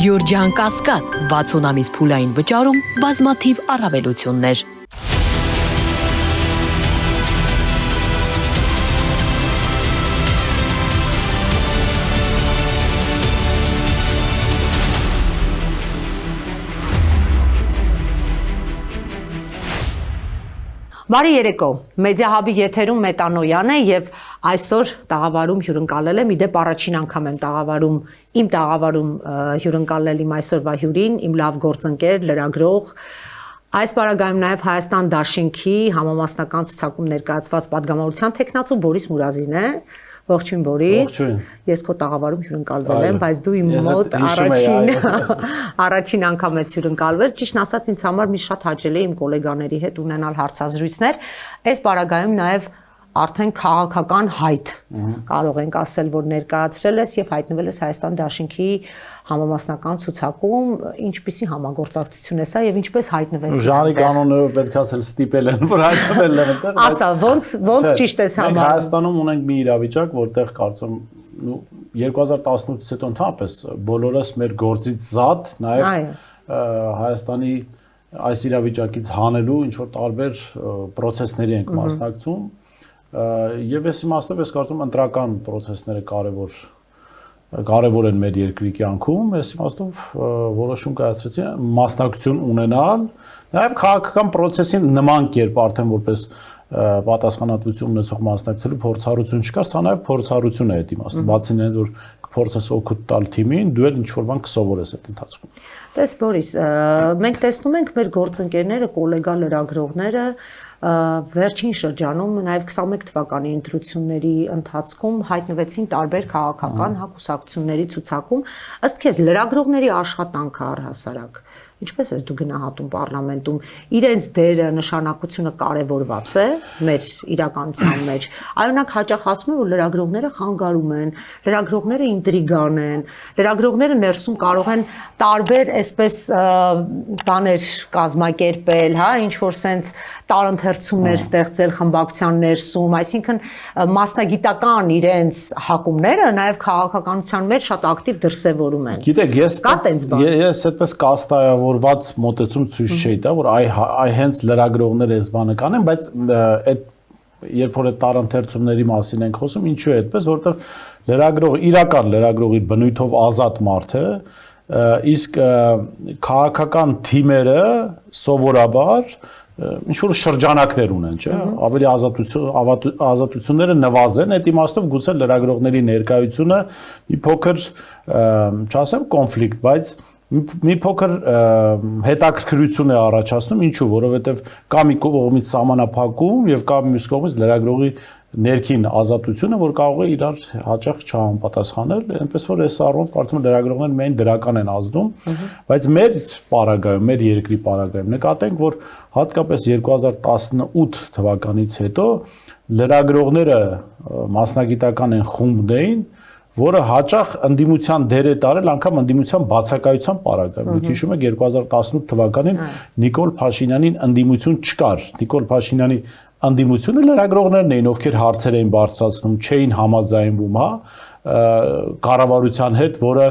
Գյուրջան Կասկադ 60 ամիս փուլային վճարում բազմաթիվ առավելություններ։ Բարի երեկո, Մեդիա Հաբի եթերում Մետանոյան է եւ այսօր տաղավարում հյուրընկալել եմ, իդեպ առաջին անգամ եմ իմ տաղավարում հյուրընկալել իմ այսօրվա հյուրին, իմ լավ գործընկեր, լրագրող, այս պարագայում նաեւ Հայաստան Դաշինքի համամասնական ցուցակում ներկայացված падգամավորության տեխնացու Բորիս Մուրազին է։ Ողջույն Բորիս, ես քո տաղավարում հյուրընկալվել եմ, բայց դու իմ մոտ առաջին անգամ ես հյուրընկալվել, ճիշտն ասած ինձ համար մի շատ հաճելի է իմ գոլեգաների հետ ունենալ հարցազրույցներ, այս պարագայում նաև արդեն քաղաքական հայտ կարող ենք ասել, որ ներկայացրել ես եւ հայտնվել ես Հայաստան Դաշինքի համամասնական ցուցակում, ինչպիսի համագործակցություն է սա եւ ինչպես հայտնվեցի։ Ժանրի կանոններով պետք է ասել ստիպել են, որ հայտնվել եմ այդտեղ։ Ասա, ոնց ճիշտ ես համարում։ Հայաստանում ունենք մի իրավիճակ, որտեղ կարծում 2018-ից հետո ընդհանրապես բոլորս մեր գործից զատ նաեւ Հայաստանի այս իրավիճակից հանելու ինչ որ տարբեր process-ների ենք մասնակցում եւ այս իմաստով ես կարծում ընտրական process-ները կարևոր են մեր երկրի կյանքում, այս իմաստով որոշում կայացրեցի մասնակցություն ունենալ, նաեւ քաղաքական process-ին նման կերպ արդեն որպես պատասխանատվություն ունեցող մասնակցելու փորձառություն չկար, սա նաեւ փորձառություն է այդ իմաստով, բացի նրանից որ փորձես օգուտ տալ թիմին, դու էլ ինչ-որ բան կսովորես այդ ընթացքում։ Տես Բորիս, մենք տեսնում ենք մեր գործընկերները, գոլեգա լրագրողները վերջին շրջանում նաև 21 թվականի ընտրությունների ընթացքում հայտնվեցին տարբեր քաղաքական հակուսակցությունների ցուցակում, ըստ քեզ լրագրողների աշխատանքը առհասարակ ինչպես ես դու գնահատում պարլամենտում, իրենց դերը, նշանակությունը կարևորված է մեր իրականության մեջ։ Այօնակ հաճախ ասում են, որ լրագրողները խանգարում են, լրագրողները ինտրիգան են, լրագրողները ներսում կարող են տարբեր այսպես բաներ կազմակերպել, հա, ինչ որ sense տարընթերցումներ ստեղծել խմբակցության ներսում, այսինքն մասնագիտական իրենց հակումները նաև քաղաքականության մեջ շատ ակտիվ դրսևորում են։ Գիտեք, ես այդպես կաստայավորված մոտեցում ցույց չէի տա, որ այ հենց լրագրողները այս բանը կանեն, բայց այդ երբ որ այդ տարընթերցումների մասին ենք խոսում, ինչու է այդպես, որովհետև լրագրողը իրական լրագրողի բնույթով ազատ մարդ է, իսկ քաղաքական թիմերը սովորաբար ինչ որ շրջանակներ ունեն, չէ՞, ավելի ազատությունները նվազեն, այդ իմաստով գուցե լրագրողների ներկայությունը մի փոքր, չասեմ կոնֆլիկտ, բայց մի փոքր հետաքրքրություն է առաջացնում, ինչու, որովհետև կա մի կողմից սահմանափակում եւ կա մյուս կողմից լրագրողի ներքին ազատությունը, որ կարող է իրար հաճախ չհամապատասխանել, այնպես որ այս առումով կարծում եմ լրագրողները միայն դրական են ազդում, բայց մեր պարագայում, մեր երկրի պարագայում նկատենք, որ հատկապես 2018 թվականից հետո լրագրողները մասնագիտական են խումբն, որը հաճախ ընդդիմության դեր է տարել անգամ ընդդիմության բացակայության պարագայում։ Դուք հիշում եք 2018 թվականին Նիկոլ Փաշինյանին ընդդիմություն չկար։ Նիկոլ Փաշինյանի ընդդիմությունը լրագրողներն էին, ովքեր հարցեր էին բարձրացնում, չէին համաձայնվում, հա, կառավարության հետ, որը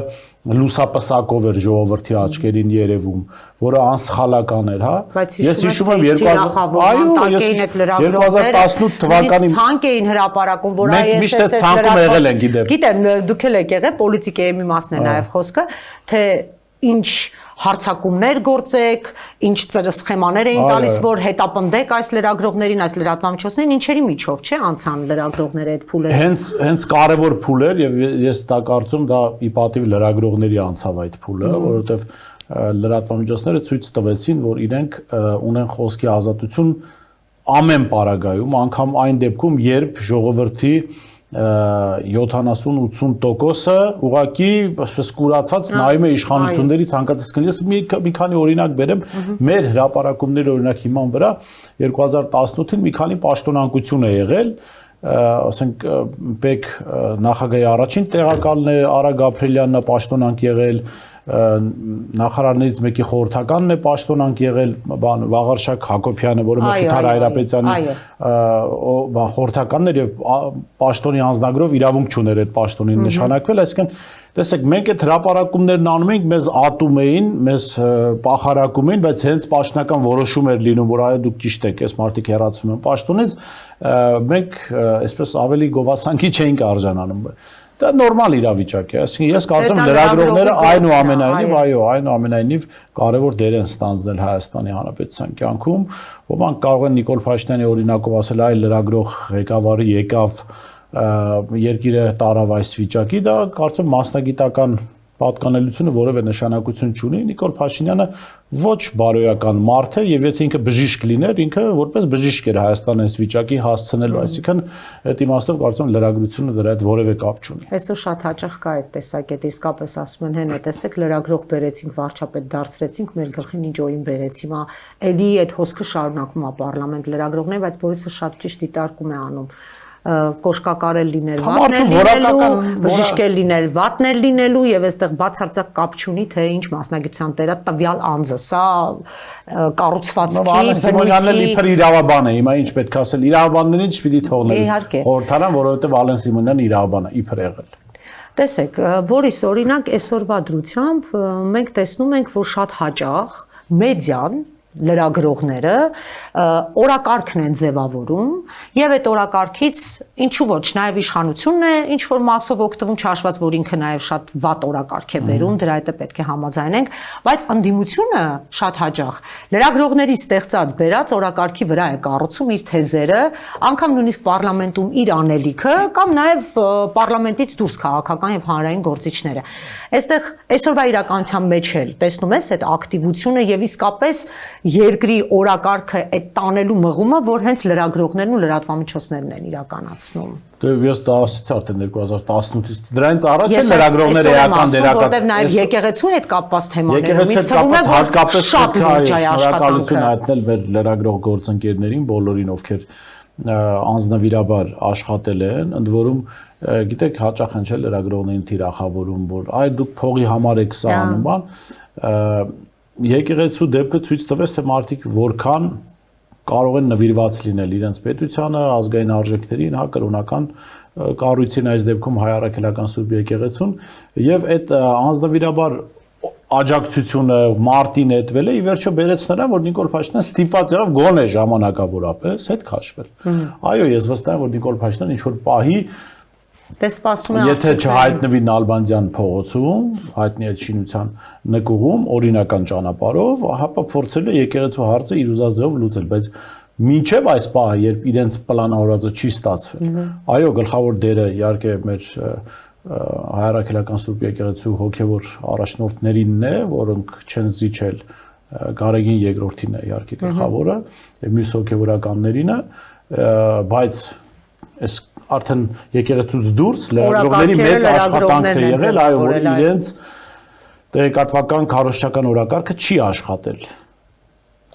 լուսապսակով էր ժողովրդի աչքերին երևում, որը անսխալական էր, հա։ Ես հիշում եմ 2018 թվականին ցանկ էին հրապարակում, որ այս միշտ ցանկում եղել են գիտեմ։ Գիտեմ, դուք էլ եք եղել, պոլիտիկայի մի մասն է նաև խոսքը, թե ինչ հարցակումներ գործեք, ինչ սխեմաներ էին տալիս, որ հետապնդեք այս լրագրողներին, այս լրատվամիջոցներին, ինչերի միջով, չէ՞, անցան լրագրողները այդ փուլերը։ Հենց կարևոր փուլ էր եւ ես դա կարծում դա ի պատիվ լրագրողների անցավ այդ փուլը, որովհետեւ լրատվամիջոցները ցույց տվեցին, որ իրենք ունեն խոսքի ազատություն ամեն պարագայում, անգամ այն դեպքում, երբ ժողովրդի 70-80%-ը ուղղակի սկուրացած նայում է իշխանությունների ցանկացած քննես մի քանի օրինակ բերեմ մեր հրապարակումների օրինակ հիման վրա 2018-ին մի քանի պաշտոնանկություն է եղել ասենք Բեկ նախագահի առաջին տեղակալն է Արա Գաբրելյանն է պաշտոնանկ եղել, նախարարներից մեկի խորհրդականն է պաշտոնանկ եղել, բան Վաղարշակ Հակոբյանը, որը Մխիթար Հայրապետյանի խորհրդականն էր եւ պաշտոնի անձնագրով իրավունք չուներ այդ պաշտոնին նշանակվել, այսինքն տեսեք, մենք այդ հրապարակումներն անում ենք, մեզ ատում էին, մեզ պախարակում էին, բայց հենց պաշտոնական որոշում էր լինում, որ այո դուք ճիշտ եք, այս մարդիկ հեռացվում են պաշտոնից, մենք այսպես ավելի գովասանքի չէինք արժանանում։ Դա նորմալ իրավիճակ է, այսինքն ես կարծում եմ լրագրողները այնուամենայնիվ, այո, այնուամենայնիվ կարևոր դեր են ստանձնել Հայաստանի Հանրապետության կյանքում, ոմանք կարող են Նիկոլ Փաշինյանի օրինակով ասել, այ լրագրող ղեկավարը եկավ երկիրը տարավ այս վիճակի, դա կարծում մասնագիտական պատկանելությունը որևէ նշանակություն չունի, Նիկոլ Փաշինյանը ոչ բարոյական մարդ է եւ եթե ինքը բժիշկ լիներ, ինքը որպես բժիշկ էր Հայաստանը այս վիճակի հասցնելու, այսինքն այդ իմաստով կարծում լրագրությունը դրա հետ որևէ կապ չունի։ Այսօր շատ հաճախ կա այդ տեսակետ, իսկապես ասում են հենա, տեսեք լրագրող բերեցինք, վարչապետ դարձրեցինք, մեր գլխին ինչ օին բերեց, հիմա էլի այդ հոսքը շարունակվում է պարլամենտ լրագրողներ, բայց Բորիսը շատ ճիշտ դիտարկում է անում կոշկակարել լինել, վատնել լինելու, բժիշկել լինել, վատնել լինելու եւ այստեղ բացարձակ կապ չունի թե ինչ մասնագիտության տերա տվյալ անձը, սա կառուցվածքի Սիմոնյանն իբր իրավաբան է, հիմա ինչ պետք է ասել, իրավաբաններին չպիտի թողնել խորհրդարան, որովհետեւ Վալեն Սիմոնյանը իրավաբան է, իբր եղել։ Տեսեք, Բորիս, օրինակ այսօրվա դրությամբ մենք տեսնում ենք, որ շատ հաճախ մեդիան լրագրողները օրակարգն են ձևավորում եւ այդ օրակարգից ինչու ոչ նաեւ իշխանությունն է ինչ որ մասով օգտվում չհաշված որ ինքը նաեւ շատ վատ օրակարգ է բերում դրա հետ պետք է համաձայնենք բայց ընդդիմությունը շատ հաճախ լրագրողների ստեղծած բերած օրակարգի վրա է կառուցում իր թեզերը անգամ նույնիսկ պարլամենտում իր անելիքը կամ նաեւ պարլամենտից դուրս քաղաքական եւ հանրային գործիչները այստեղ այսօրվա իրականության մեջ էլ տեսնում ես այդ ակտիվությունը եւ իսկապես երկրի օրակարգը այդ տանելու մղումը, որ հենց լրագրողներն ու լրատվամիջոցներն են իրականացնում։ Դե ես դա ասացի արդեն 2018-ից դրանից առաջ է լրագրողները էական դերական որտեղ նաև եկեղեցու հետ կապված թեմաներ ինձ թվում է հատկապես շատ շնորհակալություն հայտնել մեր լրագրող գործընկերներին, բոլորին, ովքեր անձնավիրաբար աշխատել են, ընդ որում գիտեք հաճախ են չէ լրագրողներին թիրախավորում, որ այ դուք փողի համար եք սա անում, բան եկեղեցու դեպքը ցույց տվեց, թե մարդիկ որքան կարող են նվիրված լինել իրենց պետությանը, ազգային արժեքներին, հա կրոնական կառույցին այս դեպքում հայ առաքելական Սուրբ եկեղեցուն եւ այդ անձնավիրաբար աջակցությունը մարտին հետվել է, ի վերջո բերեց նրան, որ Նիկոլ Փաշինյանը ստիպված եղավ գոնե ժամանակավորապես հետ քաշվել։ Այո, ես վստահ եմ, որ Նիկոլ Փաշինյանը ինչ որ պահի Եթե չհայտնվի Նալբանդյան փողոցում, հայտնի այդ շինության նկուղում, օրինական ճանապարհով, հապա փորձել է եկեղեցու հարցը իր ուզած ձևով լուծել, բայց մինչև այս պահը, երբ իրենց պլանավորածը չի ստացվել, այո, գլխավոր դերը իհարկե մեր հայ առաքելական Սուրբ եկեղեցու հոգևոր առաջնորդներինն է, որոնք չեն զիջել Գարեգին երկրորդին է իհարկե գլխավորը, եւ մյուս հոգևորականներին է, բայց այս արդեն եկեղեցուց դուրս լրագրողների մեծ աշխատանք է եղել, այո, որ իրենց տեղեկատվական քարոզչական օրակարգը չի աշխատել։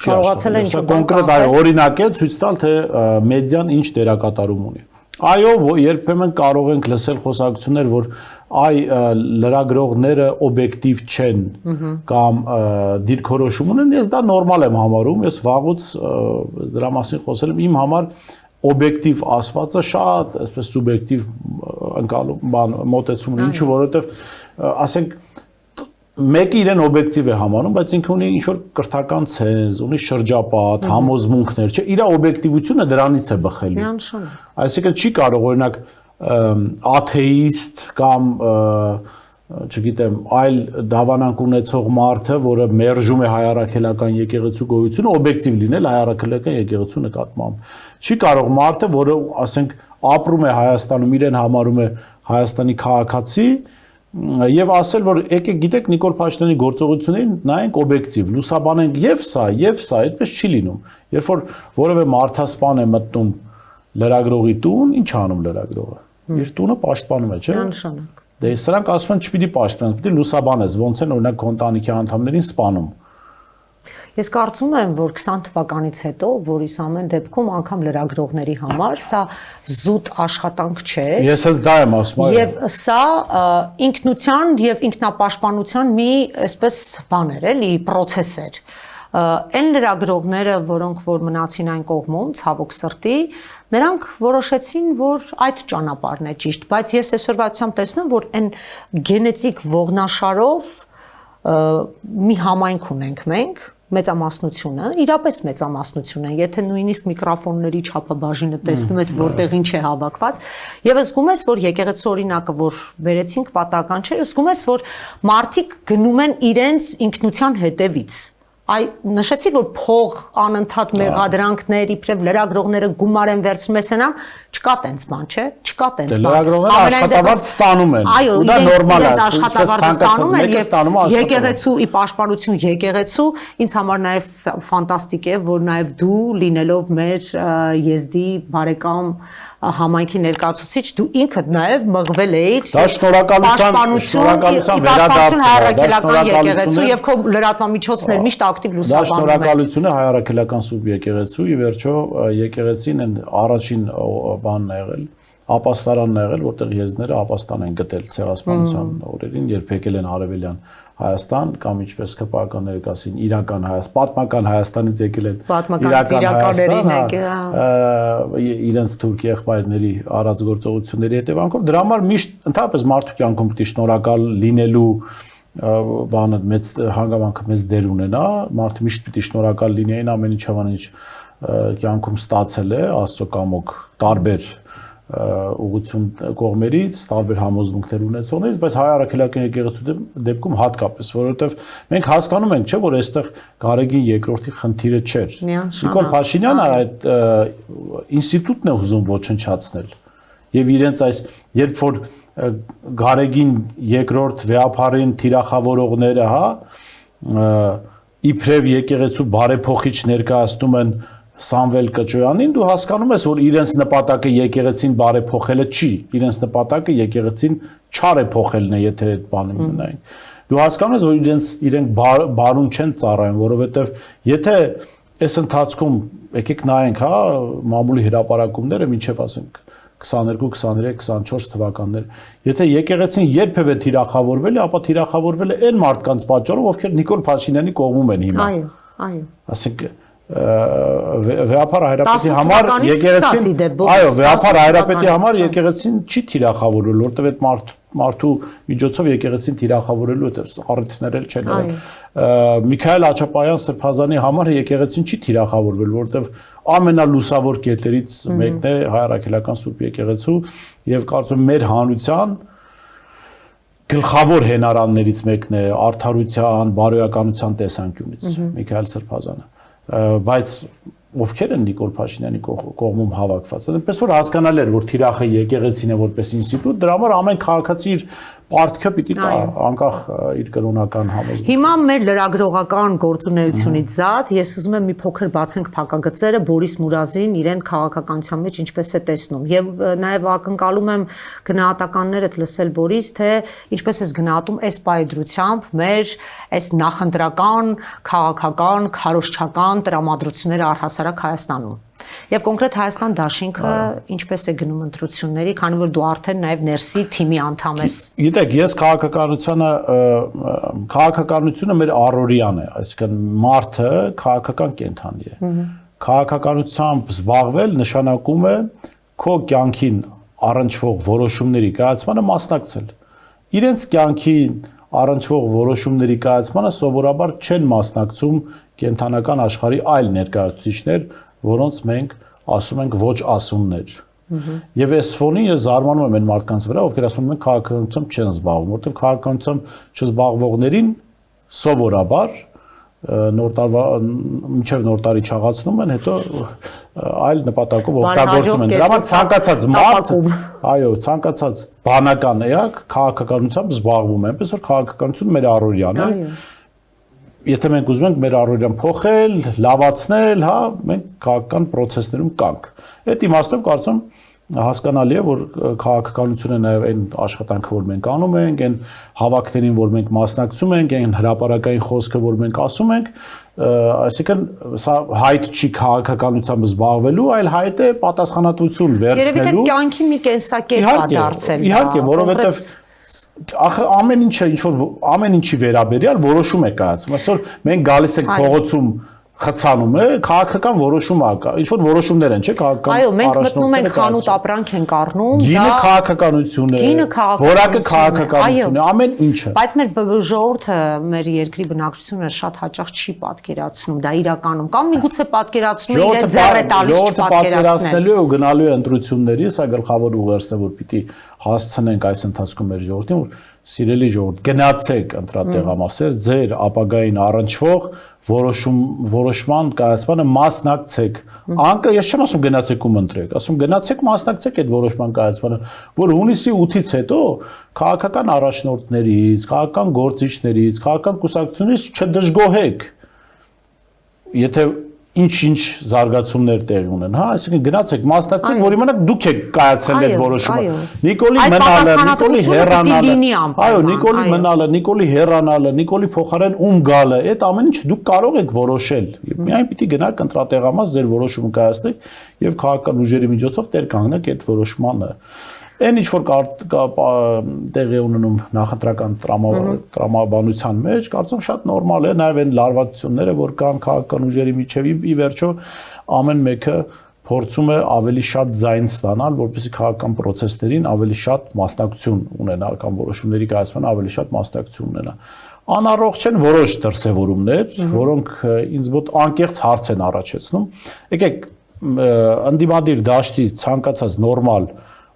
Կարողացել են կոնկրետ այո, օրինակ է ցույց տալ, թե մեդիան ինչ դերակատարում ունի։ Այո, երբեմն կարող ենք լսել խոսակցություններ, որ այ լրագրողները օբյեկտիվ չեն կամ դիրքորոշում ունեն, ես դա նորմալ եմ համարում, ես վաղուց դրա մասին խոսել եմ, իմ համար օբյեկտիվ ասվածը շատ այսպես սուբյեկտիվ ընկալում մոտեցում ունի, ինչու որովհետև ասենք մեկը իրեն օբյեկտիվ է համարում, բայց ինքը ունի ինչ-որ կրթական ցենզ, ունի շրջապատ, համոզմունքներ, չէ, իր օբյեկտիվությունը դրանից է բխելու։ Այսինքն չի կարող օրինակ աթեիստ կամ չգիտեմ, այլ դավանանք ունեցող մարդը, որը մերժում է հայ առաքելական եկեղեցու գոյությունը, օբյեկտիվ լինել հայ առաքելական եկեղեցու նկատմամբ։ Չի կարող մարդը, որը ասենք ապրում է Հայաստանում, իրեն համարում է Հայաստանի քաղաքացի, եւ ասել, որ եկեք գիտեք Նիկոլ Փաշինյանի գործողություններին նայենք օբյեկտիվ, լուսաբանենք եւ սա, այդպես չի լինում։ Երբ որ որևէ մարդասպան է մտնում լրագրողի տուն, ինչ անում լրագրողը։ Իր տունը պաշտպանում է, չէ՞։ Անշանակ։ Դե սրանք ասում են չպիտի պաշտպանես, պիտի լուսաբանես, ոնց են օրինակ քո ընտանիքի անդամներին սպանում։ Ես կարծում եմ, որ 20 թվականից հետո, որից ամեն դեպքում անգամ լրագրողների համար սա զուտ աշխատանք չէ։ Ես ես դա եմ ասում։ Եվ սա ինքնության եւ ինքնապաշտպանության մի այսպես բան էր, էլի, process էր։ Այն լրագրողները, որոնք որ մնացին այն կողմում, ցավոք սրտի, նրանք որոշեցին, որ այդ ճանապարհն է ճիշտ, բայց ես այսօրվացիամ տեսնում եմ, որ այն գենետիկ ողնաշարով մի համայնք ունենք մենք, մեծամասնությունը, իրապես մեծամասնությունը, եթե նույնիսկ միկրոֆոնների չափաբաժինը տեսնում ես, որտեղ ինչ է հավաքված, եւ զգում ես, որ եկեղեցու օրինակը, որ վերեցինք, պատահական չէ, զգում ես, որ մարդիկ գնում են իրենց ինքնության հետևից։ Այ նշեցի, որ փող անընդհատ մեղադրանքներ, իբրև լրագրողները գումար են վերցնում էսենամ, չկա տենց բան, չէ՞, չկա տենց բան։ Լրագրողները աշխատավարձ ստանում են։ Այո, դա նորմալ է, աշխատավարձ ստանում են եւ եկեղեցու ի պաշտպանություն եկեղեցու, ինձ համար նաեւ ֆանտաստիկ է, որ նաեւ դու լինելով մեր եզդի բարեկամ համայնքի ներկայացուցիչ դու ինքդ նաև մղվել էիր դա շնորհակալության վերադարձը եկեղեցու եւ քո լրատվամիջոցներ միշտ ակտիվ լուսաբանում են։ Դա շնորհակալություն է հայարակելական սուրբ եկեղեցու ի վերջո եկեղեցին են առաջին բանն է եղել ապաստարանն է եղել որտեղ եզները ապաստան են գտել ցեղասպանության օրերին երբ եկել են արևելյան Հայաստան կամ ինչպես քպականները կասին իրական Հայաստան, պատմական Հայաստանից եկել են իրենց թուրք եղբայրների արած գործողությունների հետևանքով դրա համար միշտ ընդհանրապես մարդու կյանքում պիտի շնորհակալ լինելու բանը մեծ հանգամանքը մեծ դեր ունենա, մարդը միշտ պիտի շնորհակալ լինի այն ամեն ինչ հավանիչ կյանքում ստացել է Աստծո կամոք տարբեր ուղղություն կողմերից, տարբեր համոզմունքներ ունեցողներից, բայց հայ առաքելական եկեղեցու դեպքում հատկապես, որովհետև մենք հասկանում ենք, չէ, որ այստեղ Գարեգին երկրորդի խնդիրը չէր։ Նիկոլ Փաշինյանը այդ ինստիտուտն է ուզում ոչնչացնել։ Եվ իրենց այս երբ որ Գարեգին երկրորդ վեհապարին թիրախավորողները, իբրև եկեղեցու բարեփոխիչ ներկայացնում են Սամվել Կճոյանին դու հասկանում ես որ իրենց նպատակը եկեղեցին բարեփոխելը չի իրենց նպատակը եկեղեցին չարեփոխելն է եթե այդ բանը մնայինք դու հասկանում ես որ իրենք բարուն չեն ծառայում որովհետև եթե այս ընթացքում եկեք նայենք հա մամուլի հրապարակումները մինչև ասենք 22, 23, 24 թվականներ եթե եկեղեցին երբևէ թիրախավորվել է ապա թիրախավորվել է այն մարդկանց պատճառով ովքեր Նիկոլ Փաշինյանի կողմում են հիմա այո ասենք Վեհապար հայրապետի համար եկեղեցին այո վեհապար հայրապետի համար եկեղեցին չի թիրախավորել որտեղ այդ մարդու միջոցով եկեղեցին թիրախավորելու այդ առիթներ էլ չեն եղել Միքայել Աչապայան Սրբազանի համար եկեղեցին չի թիրախավորվել որտեղ ամենալուսավոր կետերից մեկն է հայ առաքելական սուրբ եկեղեցու եւ կարծում եմ մեր հանրության գլխավոր հենարաններից մեկն է արդարության բարոյականության տեսանկյունից Միքայել Սրբազանը բայց ովքեր են Նիկոլ Փաշինյանի կողմում հավաքված այնպես որ հասկանալի էր որ թիրախը եկեղեցին է որպես ինստիտուտ դրա համար ամեն քաղաքացի իր պարտքը պիտի տա անկախ իր կրոնական համոզմունքից հիմա մեր լրագրողական գործունեությունից զատ ես ուզում եմ մի փոքր բացենք փակագծերը Բորիս Մուրազին իրեն քաղաքականության մեջ ինչպես է տեսնում եւ նաեւ ակնկալում եմ գնահատականներդ լսել Բորիս թե ինչպես է գնահատում այս պայդրությամբ մեր այս նախընտրական քաղաքական քարոզչական տրամադրությունները առհասարակ Հայաստանում Եվ կոնկրետ Հայաստան դաշինքը ինչպես է գնում ընտրությունների, քանի որ դու արդեն նաև ներսի թիմի անդամ ես։ Գիտեք, ես քաղաքականությունը մեր առօրյան է, այսինքն մարդը քաղաքական կենդանի է։ Քաղաքականությամբ զբաղվել նշանակում է քո կյանքին առնչվող որոշումների կայացմանը մասնակցել։ Իրենց կյանքին առնչվող որոշումների կայացմանը սովորաբար չեն մասնակցում կենդանական աշխարհի այլ ներկայացուցիչներ որոնց մենք ասում ենք ոչ ասուններ։ Եվ այս ֆոնին ես զարմանում եմ այն մարդկանց վրա, ովքեր ասում են քաղաքականությամբ չեն զբաղվում, որովհետև քաղաքականությամբ չզբաղվողներին սովորաբար նոր տարվա մինչև նոր տարի չաղացնում են, հետո այլ նպատակով օգտագործում են։ Դրա համար ցանկացած մարդ, այո, ցանկացած բանական էակ քաղաքականությամբ զբաղվում է, այնպես որ քաղաքականությունը մեր առօրյան է։ Եթե մենք ուզում ենք մեր առօրյան փոխել, լավացնել, հա, մենք քաղաքական process-ներում կանք։ Այդ իմաստով կարծում հասկանալի է, որ քաղաքականությունը նաև այն աշխատանքը, որ մենք անում ենք, այն հավաքներին, որ մենք մասնակցում ենք, այն հրապարակային խոսքը, որ մենք ասում ենք, այսինքն սա հայտ չի քաղաքականությամբ զբաղվելու, այլ հայտ է պատասխանատվություն վերցնելու։ Երևի թե կյանքի մի կենսակերպ է դարձել։ Իհարկե, որովհետև ախր ամեն ինչը ինչ որ ամեն ինչի վերաբերյալ որոշում է կայացում։ Այսօր մենք գալիս ենք փողոցում խցանում է, քաղաքական որոշում ակա, ինչ որ որոշումներ են, չէ՞, քաղաքական։ Այո, մենք մտնում ենք խանութ ապրանք ենք առնում, գինը քաղաքականություն է, որակը քաղաքականություն է, ամեն ինչը։ Բայց մեր ժողովուրդը, մեր երկրի բնակչությունը շատ հաճախ չի պատկերացնում դա իրականում, կամ միգուցե պատկերացնում է իրեն ձեռ է տալիս չպատկերացնելու ու գնալու է ընտրությունների, սա գլխավոր ուղերձն է, որ պիտի հասցնենք այս ընթացքում մեր ժողովրդին, որ սիրելի ժողովուրդ, գնացեք ընտրատեղամասեր, ձեր ապագային առնչվող որոշման կայացմանը մասնակցեք։ Անկը ես չեմ ասում գնացեք ու ընտրեք, ասում գնացեք մասնակցեք այդ որոշման կայացմանը, որ հունիսի 8-ից հետո քաղաքական առաջնորդներից, քաղաքական գործիչներից, քաղաքական կուսակցությունից չդժգոհեք։ Եթե ինչ զարգացումներ տեղի ունեն, հա, այսինքն գնացեք, մասնակցեք, որ իմանաք դուք եք կայացրել այդ որոշումը։ Նիկոլի մնալը, Նիկոլի հեռանալը, այո, Նիկոլի մնալը, Նիկոլի հեռանալը, Նիկոլի փոխարեն ում գալը, այդ ամեն ինչ դուք կարող եք որոշել։ Միայն պիտի գնաք ընտրատեղամաս, ձեր որոշումը կայացնեք եւ քաղաքական ուժերի միջոցով տեր կանգնեք այդ որոշմանը։ Այն ինչ որ տեղի ունենում նախընտրական տրամաբանության մեջ, կարծում շատ նորմալ է, նաև այն լարվածությունները, որ կան քաղաքական ուժերի միջև, ի վերջո ամեն մեկը փորձում է ավելի շատ ձայն ստանալ, որպեսզի քաղաքական process-ներին ավելի շատ մասնակցություն ունենա, կամ որոշումների կայացման ավելի շատ մասնակցություն ունենա։ Անառողջ են որոշ դրսևորումներ, որոնք ինձ մոտ անկեղծ հարց են առաջացնում։ Եկեք ընդդիմադիր դաշտի ցանկացած նորմալ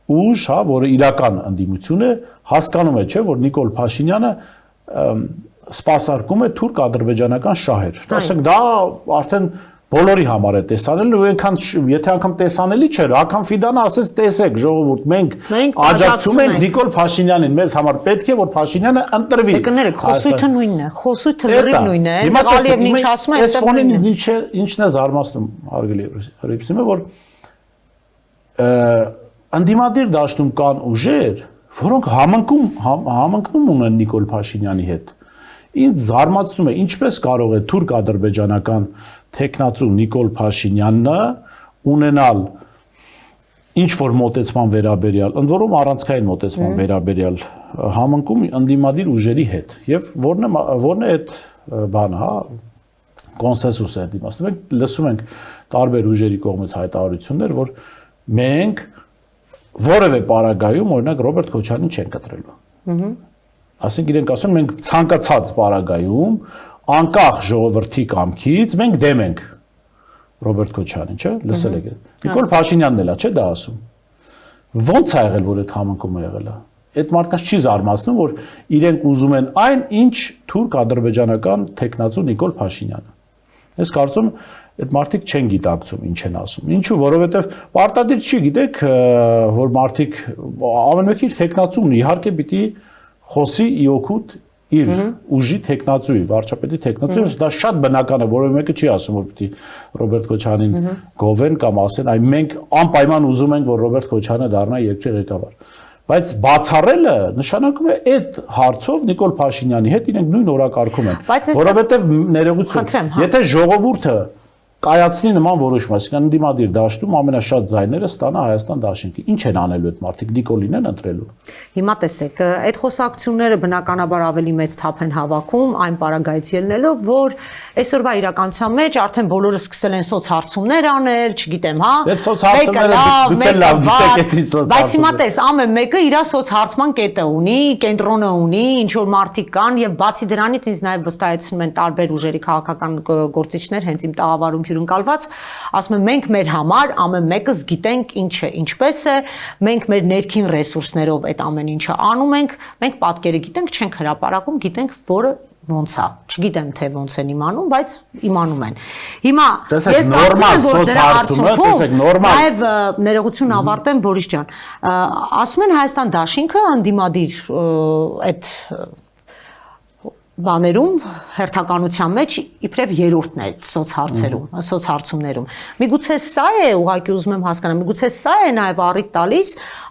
ուժ, հա, որը իրական ընդդիմություն է, հասկանում է, չէ, որ Նիկոլ Փաշինյանը սպասարկում է թուրք-ադրբեջանական շահեր։ Ասենք դա արդեն բոլորի համար է տեսանելի, ու այնքան եթե անգամ տեսանելի չէր, անգամ Ֆիդանը ասեց տեսեք, ժողովուրդ, մենք աջակցում ենք Նիկոլ Փաշինյանին, մեզ համար պետք է որ Փաշինյանը ընտրվի։ Կներեք, խոսույթը նույնն է, խոսույթը լրիվ նույնն է։ Ղալիևն ինչ ասում է, այս ֆոնին ինչն է զարմացնում, հարգելի Հրիփսիմը, որ ընդդիմադիր դաշտում կան ուժեր, որոնք համընկնում ունեն Նիկոլ Փաշինյանի հետ։ Ինձ զարմացնում է, ինչպես կարող է թուրք-ադրբեջանական տեխնացու Նիկոլ Փաշինյանը ունենալ ինչ որ մոտեցման վերաբերյալ, ընդ որում առանցքային մոտեցման վերաբերյալ համընկում ընդդիմադիր ուժերի հետ։ Եվ որն է այդ բանը, հա, կոնսենսուսը այդ իմաստով։ Մենք լսում ենք տարբեր ուժերի կողմից հայտարարություններ, որ մենք որևէ պարագայում օրինակ Ռոբերտ Քոչարյանին չենք կտրելու։ Ասենք իրենք ասում մենք ցանկացած պարագայում անկախ ժողովրդի կամքից մենք դեմ ենք Ռոբերտ Քոչարյանին, չէ՞, լսել եք։ Նիկոլ Փաշինյանն էլ է, չէ՞, դա ասում։ Ոնց է եղել, որ այդ համընկումը եղել է։ Այդ մարդկանց չի զարմացնում, որ իրենք ուզում են այն, ինչ թուրք-ադրբեջանական տեխնացու Նիկոլ Փաշինյանը։ Ես կարծում այդ մարդիկ չեն գիտակցում ինչ են ասում։ Ինչու, որովհետև պարտադիր չի, գիտեք, որ մարդիկ ամեն մեկի տեխնացուն իհարկե պիտի խոսի իօքուտ իր ուժի տեխնացուի, վարչապետի տեխնացուի, դա շատ բնական է, որովհետև մեկը չի ասում, որ պիտի Ռոբերտ Քոչարյանին գովեն կամ ասեն, այ մենք անպայման ուզում ենք, որ Ռոբերտ Քոչարյանը դառնա երկրի ղեկավար։ Բայց բացառելը նշանակում է այդ հարցով Նիկոլ Փաշինյանի հետ իրենք նույն օրակարգում են, որովհետև ներողություն, եթե ժողովուրդը կայացնի նման որոշում, այսինքն ընդդիմադիր դաշտում ամենաշատ ձայները ստանա Հայաստան դաշինքի։ Ինչ են անելու այդ մարդիկ, Նիկոլին են ընտրելու։ Հիմա տեսեք, այդ խոսակցությունները բնականաբար ավելի մեծ թափ են հավաքում այն պարագայից ելնելով, որ այսօրվա իրականության մեջ արդեն բոլորը սկսել են սոցհարցումներ անել, չգիտեմ, հա։ Այդ սոցհարցումները դուք էլ լավ գիտեք այդ սոցհարցումները։ Բայց հիմա տես, ամեն մեկը իր սոցհարցման կետը ունի, կենտրոնը ունի, ինչ որ մարդիկ կան եւ բացի դրանից ինձ նաեւ վստահեցնում են տարբեր ուժերի քաղաքական գործիչներ հենց իմ տաղավարում հյուրընկալված, ասում են մենք մեր համար ամեն մեկս գիտենք ինչ է, ինչպես է, մենք մեր ներքին ռեսուրսներով այդ ամեն ինչը անում ենք, մենք պատկերը գիտենք, չենք հրապարակում, գիտենք որը ոնց է, չգիտեմ թե ոնց են իմանում, բայց իմանում են։ Հիմա ես կարծում եմ, որ դրա արդյունքում նաև ներողություն ավարտեմ Բորիս ջան, ասում են Հայաստան դաշինքը ընդդիմադիր այդ բաներում հերթականության մեջ իբրև երրորդն է սոցհարցումներում։ Միգուցե սա է, ուղղակի ուզում եմ հասկանալ, միգուցե սա է նաև առիթ տալիս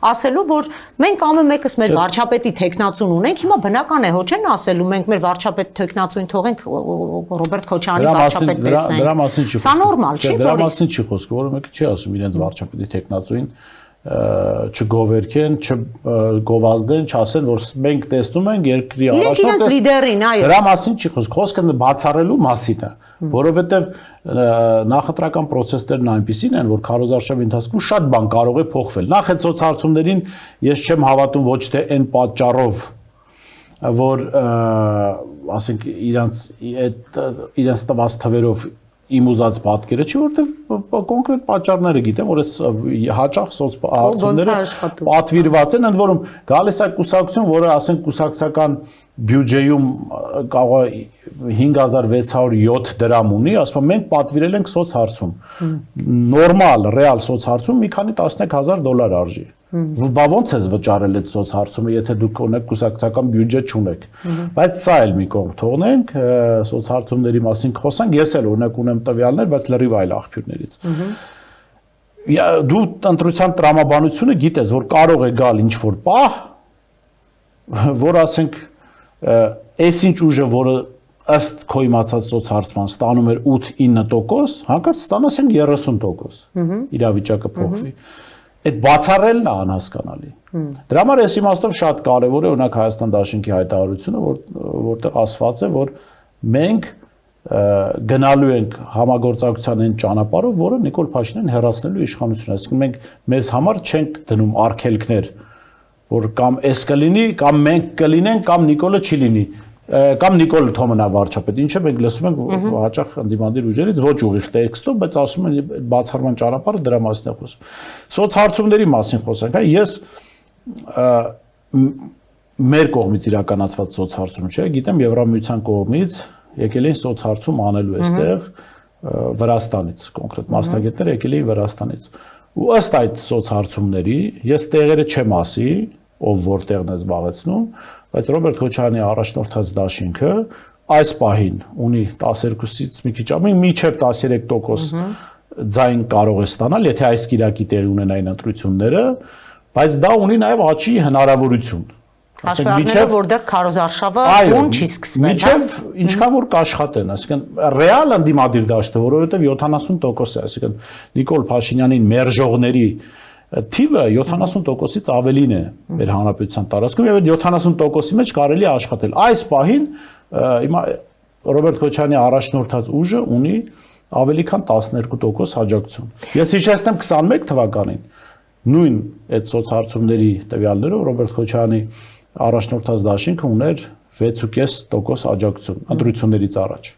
ասելու, որ մենք ամեն մեկս մեր վարչապետի տեխնացուն ունենք, հիմա բնական է, հո չեն ասելու, մենք մեր վարչապետ տեխնացուն թողենք Ռոբերտ Քոչարյանի վարչապետ տեսնենք։ Դրա մասին չի խոսքը։ Սա նորմալ չի, դրա մասին չի խոսքը, որը մեկը չի ասում իրենց վարչապետի տեխնացուին չգովերքեն, չգովազդեն, չասեն, որ մենք տեսնում ենք երկրի առաջնորդ լիդերին, այո։ Դրա մասին չի խոսքը, խոսքը բացառելու մասին է, որովհետև նախընտրական process-ներն այնպիսին են, որ քարոզարշավի ընթացքում շատ բան կարող է փոխվել։ Նախ այդ սոցհարցումներին ես չեմ հավատում ոչ թե այն պատճառով, որ ասենք իրենց տված թվերով իմ ուզած պատկերը չի, որովհետև կոնկրետ պատճառները գիտեմ, որ այս հաճախ սոցհարցումները պատվիրված են, ընդ որում գալիս է կուսակցություն, որը ասենք կուսակցական բյուջեում կարող է 5607 դրամ ունի, ասում են մենք պատվիրել ենք սոցհարցում։ Նորմալ, ռեալ սոցհարցում մի քանի $13000 արժի։ Բա ոնց ես վճարել այդ սոցհարցումը, եթե դուք ունեք կուսակցական բյուջե չունեք։ Բայց սա էլ մի կողմ թողնենք, սոցհարցումների մասին խոսանք, ես էլ օրինակ ունեմ տվյալներ, բայց լրիվ այլ աղբյուրներից։ Դու ընտրության տրամաբանությունը գիտես, որ կարող է գալ ինչ-որ պահ, որ ասենք այս ինչ ուժը, որը ըստ քո իմացած սոցհարցման ստանում էր 8-9%, հանկարծ ստանասենք 30%։ Իրավիճակը փոխվի։ Այդ բացառելն է անհասկանալի։ Դրա համար այս իմաստով շատ կարևոր է օրինակ Հայաստան Դաշինքի հայտարարությունը, որտեղ ասված է, որ մենք գնալու ենք համագործակցության այն ճանապարհով, որը Նիկոլ Փաշինյանն հեռացնելու իշխանությունը, այսինքն մենք մեզ համար չենք դնում արգելքներ, որ կամ էս կլինի, կամ մենք կլինենք, կամ Նիկոլը չի լինի, կամ Նիկոլը թողնա վարչապետ, ինչը մենք լսում ենք հաճախ ընդդիմադիր ուժերից ոչ ուղիղ տեքստով, բայց ասում են բացառման ճանապարհը դրա մասին է խոսում։ Սոցհարցումների մասին խոսենք, հա, ես մեր կողմից իրականացված սոցհարցում չէ, գիտեմ Եվրամիության կողմից եկել են սոցհարցում անելու այստեղ Վրաստանից, կոնկրետ մասնագետներ եկել էին Վրաստանից։ Ու ըստ այդ սոցհարցումների ես տեղերը չեմ ասի, ով որտեղն է զբաղեցնում, բայց Ռոբերտ Քոչարյանի առաջնորդած դաշինքը այս պահին ունի 12-ից մի քիչ ավելի մինչև 13% ձայն կարող է ստանալ, եթե այս կիրակի տեղի ունենային ընտրությունները, բայց դա ունի նաև աճի հնարավորություն։ Հաշվառները, որտեղ քարոզարշավը ում չի սկսվել։ Մինչև ինչքան որ կաշխատեն, այսինքն ռեալ ընդդիմադիր դաշտը, որովհետև 70% է, այսինքն Նիկոլ Փաշինյանին մերժողների թիվը 70%-ից ավելին է մեր հանրապետության տարածքում եւ այդ 70%-ի մեջ կարելի է աշխատել։ Այս պահին հիմա Ռոբերտ Քոչարյանի առաջնորդած ուժը ունի ավելի քան 12% աջակցություն։ Ես հիշեցնեմ 21 թվականին նույն այդ սոցհարցումների տվյալներով Ռոբերտ Քոչարյանի առաջնորդած դաշինքը ուներ 6.5% աջակցություն ընտրություններից առաջ։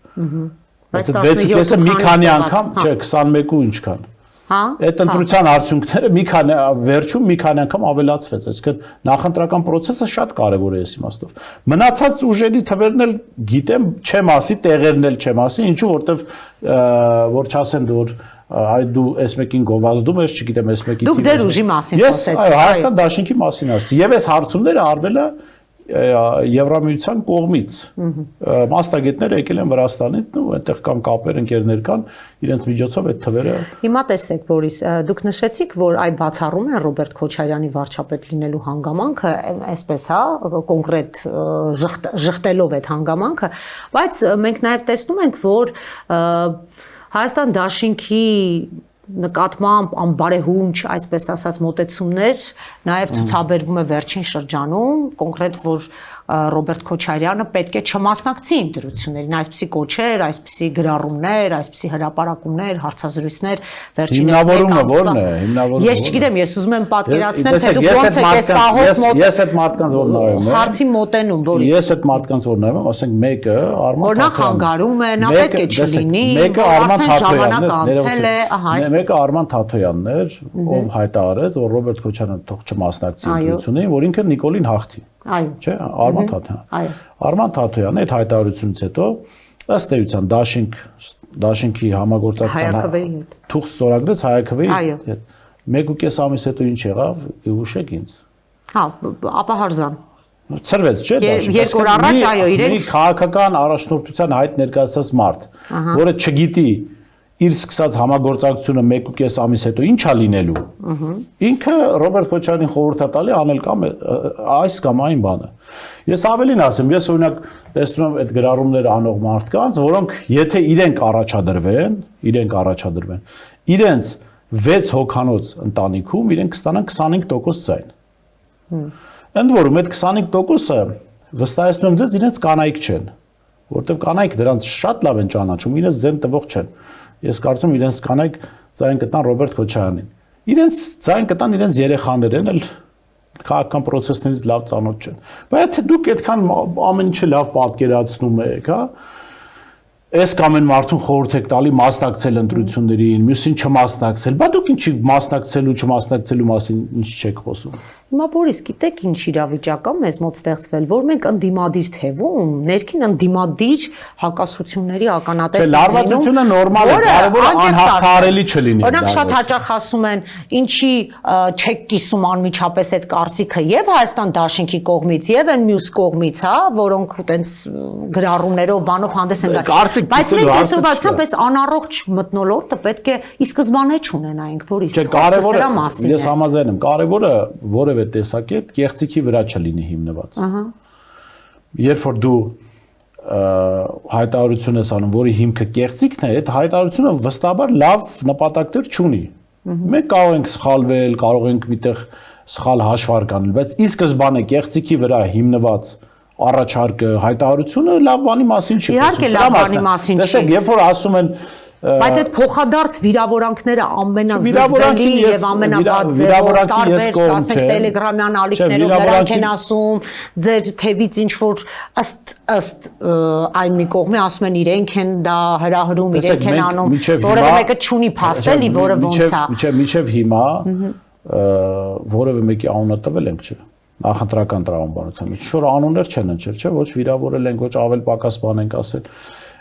Բայց 6.5-ը մի քանի անգամ, չէ, 21-ու ինչքան։ Հա։ Այդ ընտրության արդյունքները մի քանի վերջում մի քանի անգամ ավելացվեց, այսինքն նախընտրական process-ը շատ կարևոր է այս իմաստով։ Մնացած ուժերի թվերն էլ գիտեմ, չեմ ասի, տեղերն էլ չեմ ասի, ինչու որտեվ որ չասեն որ այ դու այս մեկին գովազդում ես, չգիտեմ, այս մեկի։ Դուք ձեր ուժի մասին խոսեցիք։ Ես Հայաստան Դաշինքի մասին ասացի, եւ այս հարցումները արվել է Եվրամիության կողմից մասնագետները եկել են Վրաստանից, ու այնտեղ կան կապեր, ընկերներ կան, իրենց միջոցով այդ թվերը։ Հիմա տեսեք, Բորիս, դուք նշեցիք, որ այ բացառում են Ռոբերտ Քոչարյանի վարչապետ լինելու հանգամանքը, այսպես հա, կոնկրետ ժխտելով այդ հանգամանքը, բայց մենք նաև տեսնում ենք, որ Հայաստան Դաշինքի նկատմամբ անբարեհունչ, այսպես ասած, մոտեցումներ նաև ցուցաբերվում է վերջին շրջանում, կոնկրետ որ Ռոբերտ Քոչարյանը պետք է չմասնակցի ընտրություններին, այսպիսի կոչեր, այսպիսի գրառումներ, այսպիսի հրապարակումներ, հարցազրույցներ վերջին հիմնավորումը ո՞րն է, հիմնավորումը։ Ես չգիտեմ, ես ուզում եմ պատկերացնել, թե դուք ոնց եք այս պահով ես այդ մարդկանց որ նայում եմ։ Հարցի մոտենում, Բորիս։ Ես այդ մարդկանց որ նայում եմ, ասենք մեկը Արման Թաթոյանն։ Օրինակ հանգարում է, նա պետք է չլինի, մեկը Արման ժամանակ անցել է, ահա, մեկը Արման Թաթոյանն էր, ով հայտարարեց, որ Ռոբերտ Քոչարյանը թող չմասնակցի ընտրություններին, որ ինքը Նիկոլին հաղթի։ Այո։ Չէ, Արման Թաթոյան։ Այո։ Արման Թաթոյանը այդ հայտարարությունից հետո ըստ էության Դաշինքի համագործակցության թուղթ ստորագրեց Հայաքվեի հետ։ 1.5 ամիս հետո ինչ եղավ, հուշեք ինձ։ Հա, ապահարզան։ Ծրվեց, չէ՞, դաշինք։ Երկու օր առաջ, այո, իրենք մի քաղաքական առաջնորդության հայտ ներկայացած մարդ, որը չգիտի իր սկսած համագործակցությունը 1.5 ամիս հետո ինչա լինելու։ Ինքը Ռոբերտ Քոչարյանին խորհուրդ է տալի անել կամ այս կամ այն բանը։ Ես ավելին ասեմ, ես օրինակ տեսնում եմ այդ գրառումները անող մարդկանց, որոնք եթե իրենք առաջադրվեն, իրենց 6 հոգանոց ընտանիքում իրենք կստանան 25% ձայն։ Ընդ որում այդ 25%-ը վստահեցնում եմ ձեզ իրենց կանայք չեն, որովհետև կանայք դրանց շատ լավ են ճանաչում, իրենց ձեն տվող չեն։ Ես կարծում իրենց կանայք ձայն կտան Ռոբերտ Քոչարյանին։ Իրենց ձայն կտան իրենց երեխաներն էլ քաղաքական process-ներից լավ ծանոթ չեն։ Բայց եթե դուք այդքան ամեն ինչը լավ պատկերացնում եք, հա, այս կամ այն մարդուն խորհուրդ եք տալի մասնակցել ընտրություններին, մյուսին չմասնակցել, բայց դուք ինչի մասնակցելու չմասնակցելու մասին ինչ չեք խոսում։ Հիմա Բորիս, գիտեք ինչ իրավիճակ է մեզ մոտ ստեղծվել, որ մենք ընդդիմադիր թևում, ներքին ընդդիմադիր հակասությունների ականատես ենք լինում։ Լարվածությունը նորմալ է, կարևորը անհաղթահարելի չլինի։ Օրինակ շատ հաճախ ասում են, ինչի չեք կիսում անմիջապես այդ կարծիքը եւ Հայաստան Դաշինքի կողմից, եւ այն մյուս կողմից, հա, որոնք այտենց գրառումներով բանով հանդես են գալիս։ Բայց մենք այսօրվացիամբ այս անառողջ մթնոլորտը պետք է ի սկզբանե չունենայինք, Բորիս։ Կարևորը, ես համաձայն եմ, կարևորը որևէ տեսակետ կեղծիքի վրա չլինի հիմնված։ Երբ որ դու հայտարարություն ես անում, որի հիմքը կեղծիքն է, այդ հայտարարությունը վստահաբար լավ նպատակներ չունի։ Մենք կարող ենք սխալվել, կարող ենք միտեղ սխալ հաշվարկ անել, բայց ի սկզբանե կեղծիքի վրա հիմնված առաջարկը, հայտարարությունը լավ բանի մասին չի։ Իհարկե լավ բանի մասին չի։ Տեսեք, երբ որ ասում են Բայց այդ փոխադարձ վիրավորանքները ամենազզվելի եւ ամենավատձեռ տարբեր, ասենք տելեգրամյան ալիքներով նրանք են ասում, ձեր թևից ինչ որ ըստ այն մի կողմի ասում են իրենք են դա հրահրում, իրենք են անում, որևէ մեկը չունի փաստ էլի, որը ոնց է։ Մինչև հիմա որևէ մեկի անունը տվել ենք, չէ։ Նախընտրական տրամաբանության մեջ շուտ անուններ չեն ընչել, չէ՞, ոչ վիրավորել են, ոչ ավել պակաս բան ենք ասել։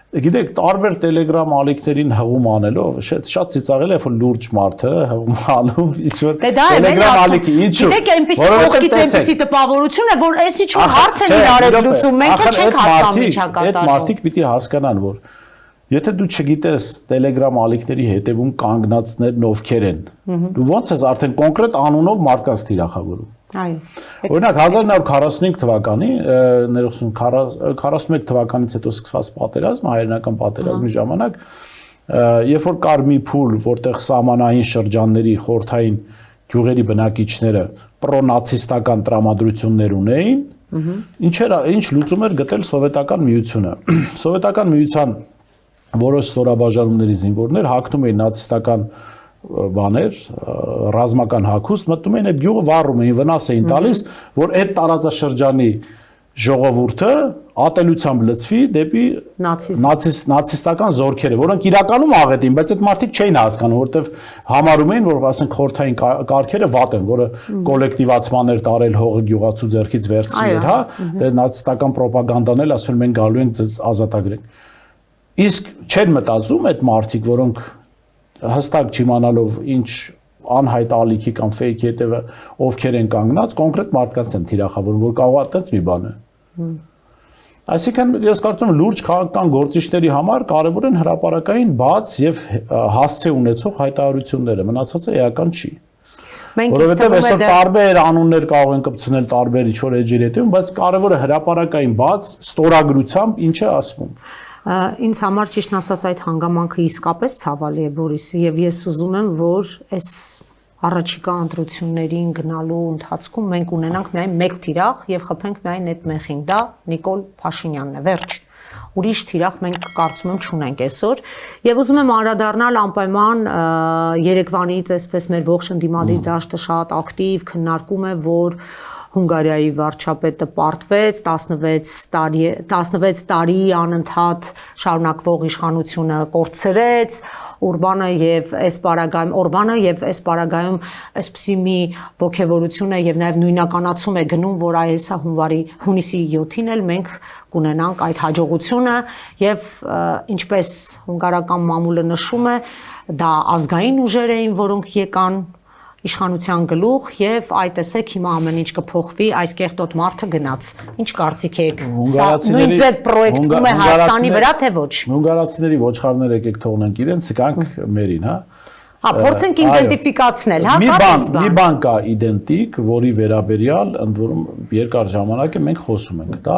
Գիտեք, տարբեր տելեգրամ ալիքներին հղում անելով, շատ ծիծաղել է, որ լուրջ մարդը հղում անում, ինչ-որ տելեգրամ ալիքի, ինչու։ Գիտեք, այնպիսի կողքից այնպիսի տպավորություն է, որ այս ինչ-որ հարց են իրար լուծում, մենք էլ չենք հասկանում ինչա կատարվում։ Այդ մարդիկ պիտի հասկանան, որ եթե դու չգիտես տելեգրամ ալիքների հետևում կանգնածներն ովքեր են, դու ոնց ես արդեն կոնկրետ անունով մարդկանց թիրախավորում։ Այո։ Օրինակ 1945 թվականի, ներողություն, 41 թվականից հետո սկսված պատերազմը, հայերենական պատերազմի ժամանակ, երբ որ կար մի փուլ, որտեղ սահմանային շրջանների խորհրդային գյուղերի բնակիչները պրոնացիստական տրամադրություններ ունեին, ինչ լուծում էր գտել սովետական միությունը։ Սովետական միության որոշ ստորաբաժանումների զինվորներ հագնում էին նացիստական բաներ, ռազմական հագուստ, մտնում էին այդ գյուղը վառում էին, վնաս էին տալիս, որ այդ տարածաշրջանի ժողովուրդը ատելությամբ լցվի դեպի նացիստական զորքերը, որոնք իրականում աղետ էին, բայց այդ մարդիկ չէին հասկանում, որովհետև համարում էին, որ ասենք խորհրդային կարգերը վատ են, որը կոլեկտիվացման էր տարել հողը գյուղացու ձեռքից վերցնել, հա, դե նացիստական ռոպագանդան էլ ասում են մենք գալու ենք ազատագրենք։ Իսկ չեն մտածում այդ մարդիկ, որոնք հստակ չիմանալով ինչ անհայտ ալիքի կամ ֆեյքի հետևը ովքեր են կանգնած, կոնկրետ մարդկանց են թիրախավորում, որ կարող է այդպես մի բան է։ Այսինքն ես կարծում եմ լուրջ քաղաքական գործիչների համար կարևոր են հրապարակային բաց եւ հասցե ունեցող հայտարարությունները, մնացածը էական չի։ Որովհետեւ այսօր տարբեր անուններ կարող են կպցնել տարբեր ինչ-որ էջերի հետևում, բայց կարևորը հրապարակային բաց ստորագրությամբ ինչ է ասվում։ Ինձ համար ճիշտ ասած այդ հանգամանքը իսկապես ցավալի է, Բորիս, եւ ես ուզում եմ, որ այս առաջիկա ընտրություններին գնալու ընթացքում մենք ունենանք միայն մեկ թիրախ եւ խփենք միայն այդ մեխին, դա Նիկոլ Փաշինյանն է, վերջ։ Ուրիշ թիրախ մենք կարծում եմ չունենք այսօր եւ ուզում եմ անդրադառնալ անպայման Երևանից, այսպես մեր ողջ ընդդիմադիր դաշտը շատ ակտիվ քննարկում է, որ Հունգարիայի վարչապետը պարտվեց 16 տարի անընդհատ շարունակվող իշխանությունը կորցրեց Օրբանը եւ այս պարագայում այսպիսի մի ողջևորություն է եւ նաեւ նույնականացում է գնում, որ այսա հունիսի 7-ին էլ մենք կունենանք այդ հաջողությունը եւ ինչպես հունգարական մամուլը նշում է, դա ազգային ուժեր էին, որոնք եկան իշխանության գլուխ եւ այ տեսեք հիմա ամեն ինչ կփոխվի, այս կեղտոտ մարդը գնաց։ Ինչ կարծիք եք։ Սա նույն ձև պրոյեկտվում է Հայաստանի վրա թե ոչ։ Հունգարացիների ոչխարները եկեք թողնենք իրենց, գանք մերին, հա։ Հա, փորձենք իդենտիֆիկացնել, հա, մի բան կա իդենտիկ, որի վերաբերյալ ընդ որում երկար ժամանակ է մենք խոսում ենք, դա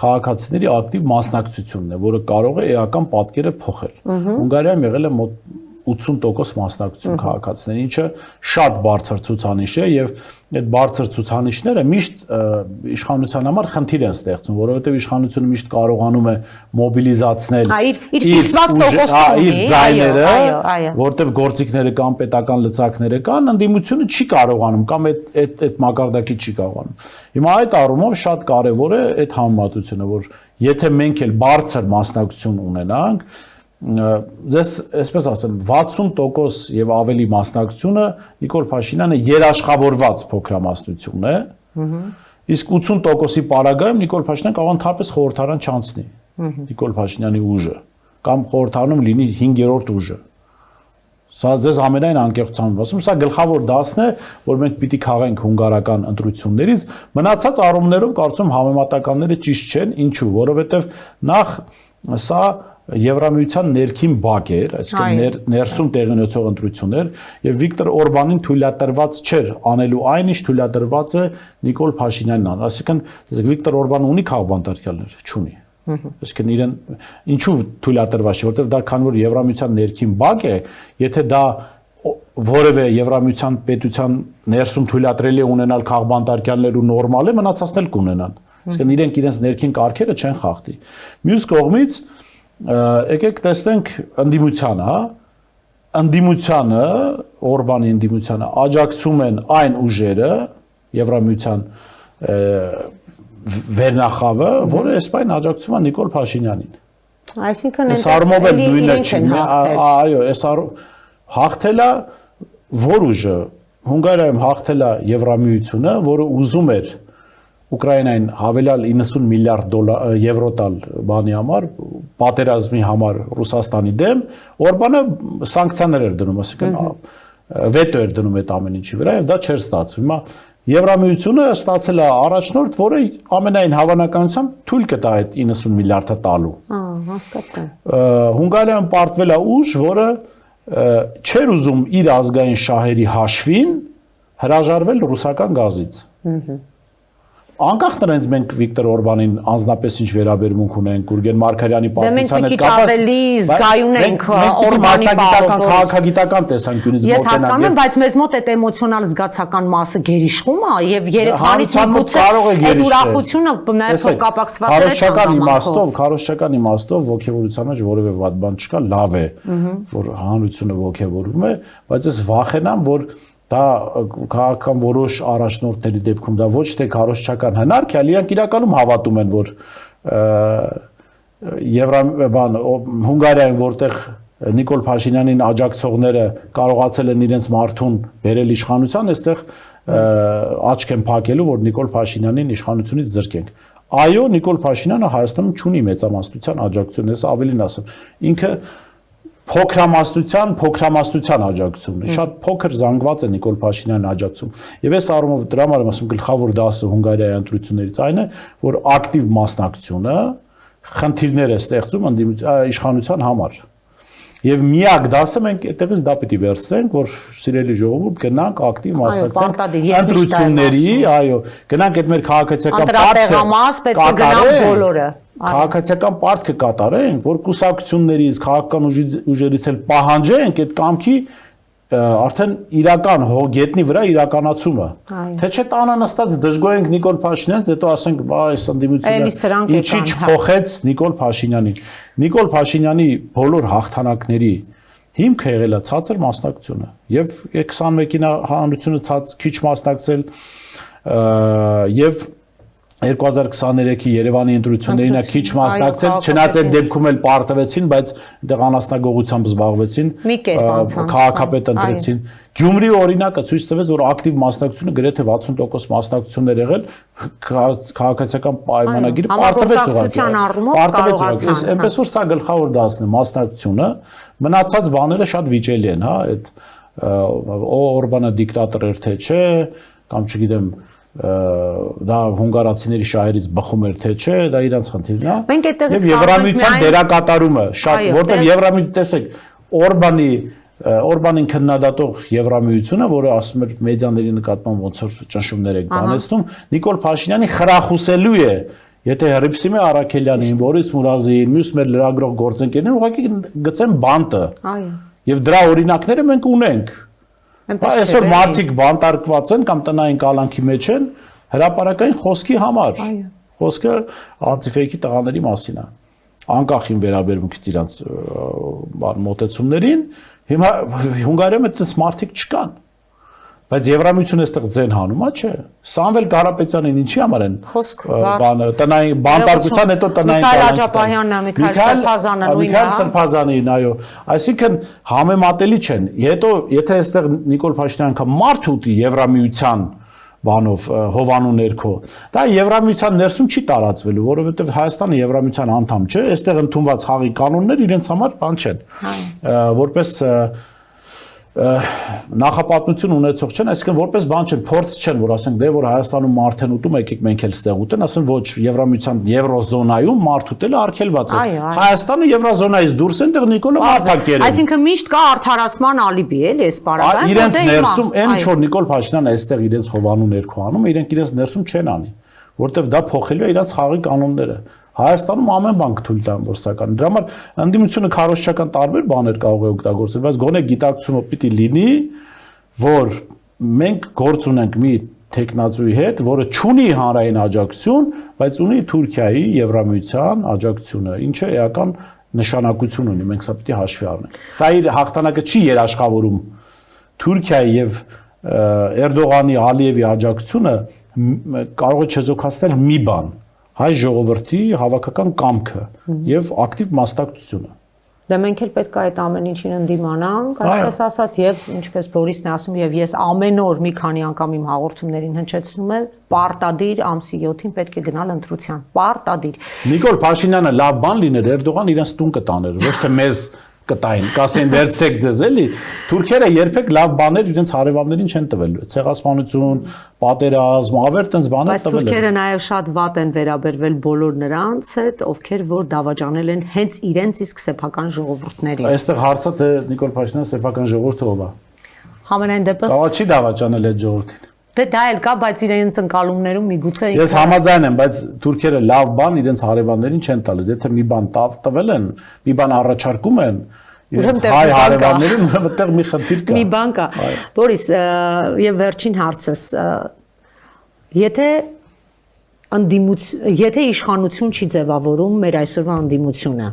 քաղաքացիների ակտիվ մասնակցությունն է, որը կարող է էական պատկերը փոխել։ Հունգարիայում եղել է մոտ 80% մասնակցություն քաղաքացիների, ինչը շատ բարձր ցուցանիշ է եւ այդ բարձր ցուցանիշները միշտ իշխանության համար խնդիր են ստեղծում, որովհետեւ իշխանությունը միշտ կարողանում է մոբիլիզացնել իր ֆիքսված տոկոսները, որտեւ գործիքները կան, պետական լծակները կան, ընդդիմությունը չի կարողանում կամ այդ մակարդակի չի կարողանում։ Հիմա այդ առումով շատ կարեւոր է այդ համեմատությունը, որ եթե մենք էլ բարձր մասնակցություն ունենանք, ձեզ այսպես ասեմ 60% եւ ավելի մասնակցությունը Նիկոլ Փաշինյանը երաշխավորված փոքրամասնություն է, իսկ 80%-ի պարագայում Նիկոլ Փաշինյանը կարող ընդհանրապես խորհրդարան չանցնի, Նիկոլ Փաշինյանի ուժը կամ խորհրդարանում լինի 5-րդ ուժը։ Սա ձեզ ամենայն անկեղծությամբ ասում, սա գլխավոր դասն է, որ մենք պիտի քաղենք հունգարական ընտրություններից, մնացած առումներով կարծում համեմատականները ճիշտ չեն, ինչու, որովհետեւ նախ սա Եվրամիության ներքին բակ էր, այսինքն ներսում տեղի ունեցող ընտրություններ եւ Վիկտոր Օրբանին թույլատրված չէր անելու այն ինչ թույլատրված է Նիկոլ Փաշինյանին, այսինքն Վիկտոր Օրբանը ունի քաղբանտարկյալներ, չունի։ Այսինքն իրեն ինչու թույլատրված չէ, որովհետեւ դա քան որ Եվրամիության ներքին բակ է, եթե դա որևէ Եվրամիության պետության ներսում թույլատրելի է ունենալ քաղբանտարկյալներ ու նորմալ է, մնացածն էլ կունենան։ Այսինքն իրենք իրենց ներքին կարգերը չեն խախտի։ Մյուս կողմից եկեք տեսնենք ընդդիմությանը, հա, ընդդիմությանը, Օրբանի ընդդիմությանը աջակցում են այն ուժերը, Եվրամիության վերնախավը, որը այսպես աջակցում է Նիկոլ Փաշինյանին։ Այսինքն այս առումով էլ նույնը չի, այո, այս հաղթելա որ ուժը, Հունգարիայում հաղթելա Եվրամիությունը, որը ուզում էր Ուկրաինային հավելյալ 90 միլիարդ եվրո տալ բանի համար, պատերազմի համար Ռուսաստանի դեմ, Օրբանը սանկցիաներ էր դնում, ասիկան վետո էր դնում այդ ամեն ինչի վրա, եւ դա չէր ստացվում։ Հիմա Եվրամիությունը ստացել է առաջնորդ, որը ամենայն հավանականությամբ թույլ կտա այդ 90 միլիարդը տալու։ Հասկացա։ Հունգարիայում պարտվել է ուժ, որը չէր ուզում իր ազգային շահերի հաշվին հրաժարվել ռուսական գազից։ Անկախ նրանից մենք Վիկտոր Օրբանին անձնապես ինչ վերաբերմունք ունենք, Գուրգեն Մարգարյանի պատմության հետ կապված, ավելի զգայուն ենք Օրբանի քաղաքագիտական տեսանկյունից մոտենանք։ Ես հասկանում եմ, բայց մեզ մոտ այդ էմոցիոնալ զգացական մասը գերիշխում է եւ երեխանից միգուցե այդ ուրախությունը նաեւ կապակցված է քարոզչական իմաստով ողջավորության մեջ որևէ վատ բան չկա, լավ է, որ հանրությունը ողջավորվում է, բայց ես վախենամ, որ դա քաղաքական որոշ առաջնորդների դեպքում դա ոչ թե քարոզչական հնարք է, այլ իրենք իրականում հավատում են, որ Հունգարիայում որտեղ Նիկոլ Փաշինյանին աջակցողները կարողացել են իրենց մարդուն բերել իշխանության, այստեղ աչք են փակելու, որ Նիկոլ Փաշինյանին իշխանությունից զրկենք։ Այո, Նիկոլ Փաշինյանը Հայաստանում չունի մեծամասնության աջակցություն, ես ավելին ասեմ, ինքը փոքրամասնության աջակցությունն է, շատ փոքր զանգված է Նիկոլ Փաշինյանի աջակցում։ Եվ այս առումով դրա համար եմ ասում գլխավոր դասը Հունգարիայի ընտրություններից այն է, որ ակտիվ մասնակցությունը խնդիրներ է ստեղծում իշխանության համար։ Եվ միակ դասը մենք այդտեղից դա պիտի վերցնենք, որ սիրելի ժողովուրդ գնանք ակտիվ մասնակցենք ընտրությունների, այո, գնանք այդ մեր քաղաքացիական պարտքը կատարենք, որ կուսակցություններից, քաղաքական ուժերից էլ պահանջենք այդ կամքի արդեն իրական գետնի վրա իրականացումը։ Թե չէ տանը նստած դժգոհենք Նիկոլ Փաշինյանից, հետո ասենք, այս ընդդիմությունը ինչի չփոխեց Նիկոլ Փաշինյանին։ Նիկոլ Փաշինյանի բոլոր հաղթանակների հիմքը եղել է ցածր մասնակցությունը, եւ 21-ին հանրությունը քիչ մասնակցել, եւ 2023-ի Երևանի ընտրություններին է քիչ մասնակցել, չնայած այդ դեպքում էլ պարտվեցին, բայց այնտեղ անասնագողությամբ զբաղվեցին, քաղաքապետ ընտրեցին։ Գյումրի օրինակը ցույց տվեց, որ ակտիվ մասնակցությունը գրեթե 60% մասնակցություն էր եղել, քաղաքացիական պայմանագիրը պարտվեց ուղղակի։ Այնպես որ սա գլխավոր դասն է մասնակցությունը, մնացած բաները շատ վիճելի են, հա, այդ Օրբանը դիկտատոր էր թե չէ, կամ չգիտեմ դա հունգարացիների շահերից բխում էր թե չէ, դա իրանց խնդիրն է։ Մենք այդտեղից Եվ Եվրամիության դերակատարումը շատ, որտեղ Եվրամիություն, տեսեք, Օրբանին քննադատող Եվրամիությունը, որը ասում էր մեդիաների նկատմամբ ոնց որ ճնշումներ եք բանեցնում, Նիկոլ Փաշինյանի խրախուսելու է, եթե Հռիփսիմե Արաքելյանին, Բորիս Մուրազին, մյուս մեր լրագրող գործընկերներին ուղղակի գցեն բանտը։ Այո։ Եվ դրա օրինակները մենք ունենք։ Այսօր մարդիկ բանտարկված են կամ տնային կալանքի մեջ են հրապարակային խոսքի համար։ Խոսքը անտիֆեյքի տղաների մասին է։ Անկախ իմ վերաբերմունքից իրանց մոտեցումներին, հիմա Հունգարիայում այդպես մարդիկ չկան։ Բայց Եվրամիությունը այստեղ ձեն հանում է, չէ։ Սամվել Կարապետյանին ինչի համար են բանը տնային բանտարկության հետո տնային կալանք։ Միքայել Սրբազանին, այո։ Այսինքն համեմատելի չեն։ Հետո եթե այստեղ Նիկոլ Փաշինյանը մարդ ուտի Եվրամիության բանով հովանու ներքո, դա Եվրամիության ներսում չի տարածվելու, որովհետև Հայաստանը Եվրամիության անդամ չէ, այստեղ ընդունված խաղի կանոններ իրենց համար բան չեն։ Որպես նախապատմություն ունեցող չեն, այսինքն որպես բան չեն, փորձ չեն, որ ասենք դե որ Հայաստանում մարդ են ուտում, եկեք մենք էլ ստեղ ուտեն, ասեն ոչ, Եվրամիության եվրոզոնայում մարդ ուտելը արգելված է։ Հայաստանը եվրոզոնայից դուրս են, դեռ Նիկոլը մարդակեր է։ Այսինքն միշտ կա արդարացման ալիբի, էլի, այս բառը։ Իրենց ներսում այն ինչ որ Նիկոլ Փաշինյանը այստեղ իրենց հովանու ներքո անում է, իրենք իրենց ներսում չեն անի, որտեվ դա փոխելու է իրենց խաղի կանոնները։ Հայաստանում ամեն բան թույլ տան որ սակայն դրա համար ընդդիմությունը քարոզչական տարբեր բաներ կարող է օգտագործել, բայց գոնե գիտակցումը պիտի լինի, որ մենք գործ ունենք մի տեխնացուի հետ, որը չունի հանրային աջակցություն, բայց ունի Թուրքիայի, Եվրամիության աջակցությունը, ինչը էական նշանակություն ունի, մենք սա պիտի հաշվի առնենք։ Սա իր հաղթանակը չի երաշխավորում Թուրքիայի եւ Էրդողանի, Ալիևի աջակցությունը կարող է չեզոքացնել մի բան, հայ ժողովրդի հավաքական կամքը եւ ակտիվ մասնակցությունը։ Դե մենք էլ պետք է այդ ամեն ինչին ընդդիմանանք, այսպես ասած, եւ ինչպես Բորիսն է ասում, եւ ես ամեն օր մի քանի անգամ իմ հաղորդումներին հնչեցնում եմ, պարտադիր ամսի 7-ին պետք է գնալ ընտրության, պարտադիր։ Նիկոլ Փաշինյանը լավ բան լիներ, Էրդողան իրենց տուն կտաներ, ոչ թե մեզ կտային, կասեն վերցեք ձեզ էլի։ Թուրքերը երբեք լավ բաներ իրենց հարևաններին չեն տվել։ Ցեղասպանություն, պատերազմ, ավեր տենց բաներ տվել են։ Բայց թուրքերը նաև շատ վատ են վերաբերվել բոլոր նրանց հետ, ովքեր որ դավաճանել են հենց իրենց իսկ սեփական ժողովուրդներին։ Այստեղ հարցը թե Նիկոլ Փաշինյանը սեփական ժողովուրդը ով է։ Համենայն դեպս Դա չի դավաճանել այդ ժողովրդին։ Դե դա էլ կա, բայց իրենց ընկալումներում միգուցե Ես համաձայն եմ, բայց թուրքերը լավ բան իրենց հարևաններին չեն տալիս։ Եթե մի բան տվել են, մի բան առաջարկում են, իրենց հայ հարևաններին, այդտեղ մի խնդիր կա։ Մի բան կա։ Բորիս, եւ վերջին հարցս, եթե իշխանություն չի ձևավորում մեր այսօրվա ընդդիմությունը,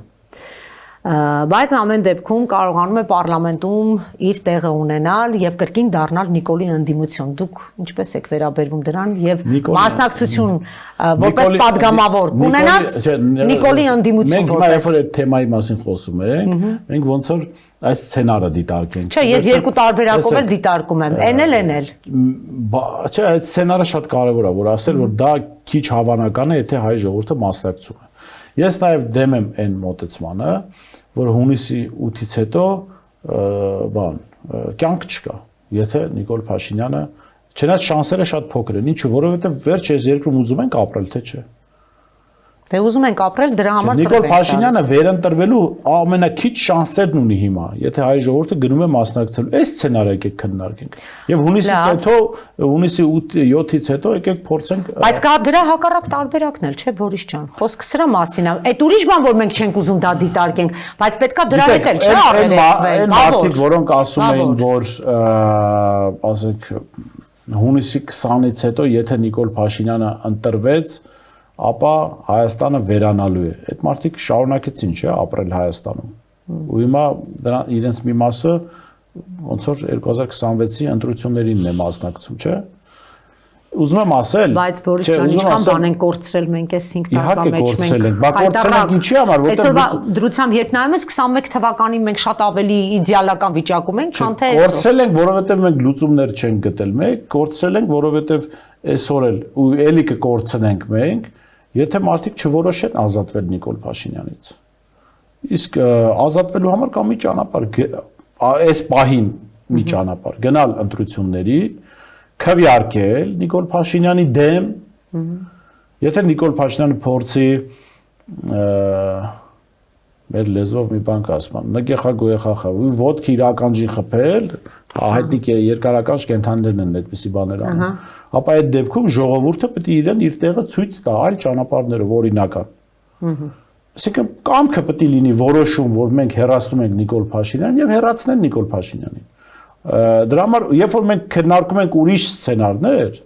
բայց ամեն դեպքում կարողանում է պարլամենտում իր տեղը ունենալ եւ կրկին դառնալ Նիկոլի ընդդիմություն։ Դուք ինչպես եք վերաբերվում դրան եւ մասնակցություն որպես падգամավոր կունենաս Նիկոլի ընդդիմություն որպես։ Մենք երբ որ այդ թեմայի մասին խոսում ենք, մենք ոնց որ այս սցենարը դիտարկենք։ Չէ, ես երկու տարբերակով էլ դիտարկում եմ, այն էլ։ Չէ, այդ սցենարը շատ կարեւոր է, որ ասել որ դա քիչ հավանական է, եթե հայ ժողովուրդը մասնակցում է։ Ես նաև դեմ եմ այն մոտեցմանը, որ հունիսի 8-ից հետո կյանք չկա, եթե Նիկոլ Փաշինյանը, չնայած շանսերը շատ փոքր են, ինչու, որովհետև վերջ այս երկրում ուզում ենք ապրել, թե չէ։ Դե ուզում ենք ապրել, դրա համար Նիկոլ Փաշինյանը վերընտրվելու ամենաքիչ շանսերն ունի հիմա, եթե հայ ժողովուրդը գնում է մասնակցելու։ Այս սցենարը եկեք քննարկենք։ Եվ հունիսից հետո, հունիսի 7-ից հետո եկեք փորձենք։ Բայց կա դրա հակառակ տարբերակն էլ, չէ, Բորիս ջան։ Խոսքը սրա մասին է։ Այդ ուրիշ բան, որ մենք չենք ուզում դա դիտարկենք, բայց պետքա դրա հետ էլ, չէ, առերեսվել։ Այն մարդիկ, որոնք ասում էին, որ ասենք հունիսի 20-ից հետո, եթե Նիկոլ Փաշինյանը ընտրվեց, ապա Հայաստանը վերանալու է։ Այդ մարդիկ շարունակեցին, չէ, ապրել Հայաստանում։ Ու հիմա դրան իրենց մի մասը ոնց որ 2026-ի ընտրություններին է մասնակցում, չէ։ Ուզում եմ ասել, բայց Բորիս ջան, ինչքան բան են կորցրել մենք այս 5 տարվա մեջ մենք։ Բա կորցրել ենք ինչի համար, որտեղ դրությամբ երբ նայում ես 21 թվականին մենք շատ ավելի իդեալական վիճակում ենք, քան թե այսօր։ Կորցրել ենք, որովհետև մենք լուծումներ չենք գտել մեկ, կորցրել ենք, որովհետև այսօր էլ ու էլի կկորցնենք մենք, եթե մարդիկ չորոշեն ազատվել Նիկոլ Փաշինյանից։ Իսկ ազատվելու համար կա մի ճանապարհ, այս պահին մի ճանապարհ, գնալ ընտրությունների, քվեարկել Նիկոլ Փաշինյանի դեմ, եթե Նիկոլ Փաշինյանը փորձի մեր լեզվով մի բան կասման, նգեխա գոյեխախա, ոդքի իրականջին խփել, հայտնի երկարական կենթանիներն են այդպիսի բաներ անում, ապա այդ դեպքում ժողովուրդը պետք է իրեն իր տեղը ցույց տա այլ ճանապարհներով օրինական։ Այսինքն կամքը պետք է լինի որոշում, որ մենք հեռացնում ենք Նիկոլ Փաշինյանին եւ հեռացնենք Նիկոլ Փաշինյանին։ Դրա համար, երբ որ մենք քննարկում ենք ուրիշ սցենարներ,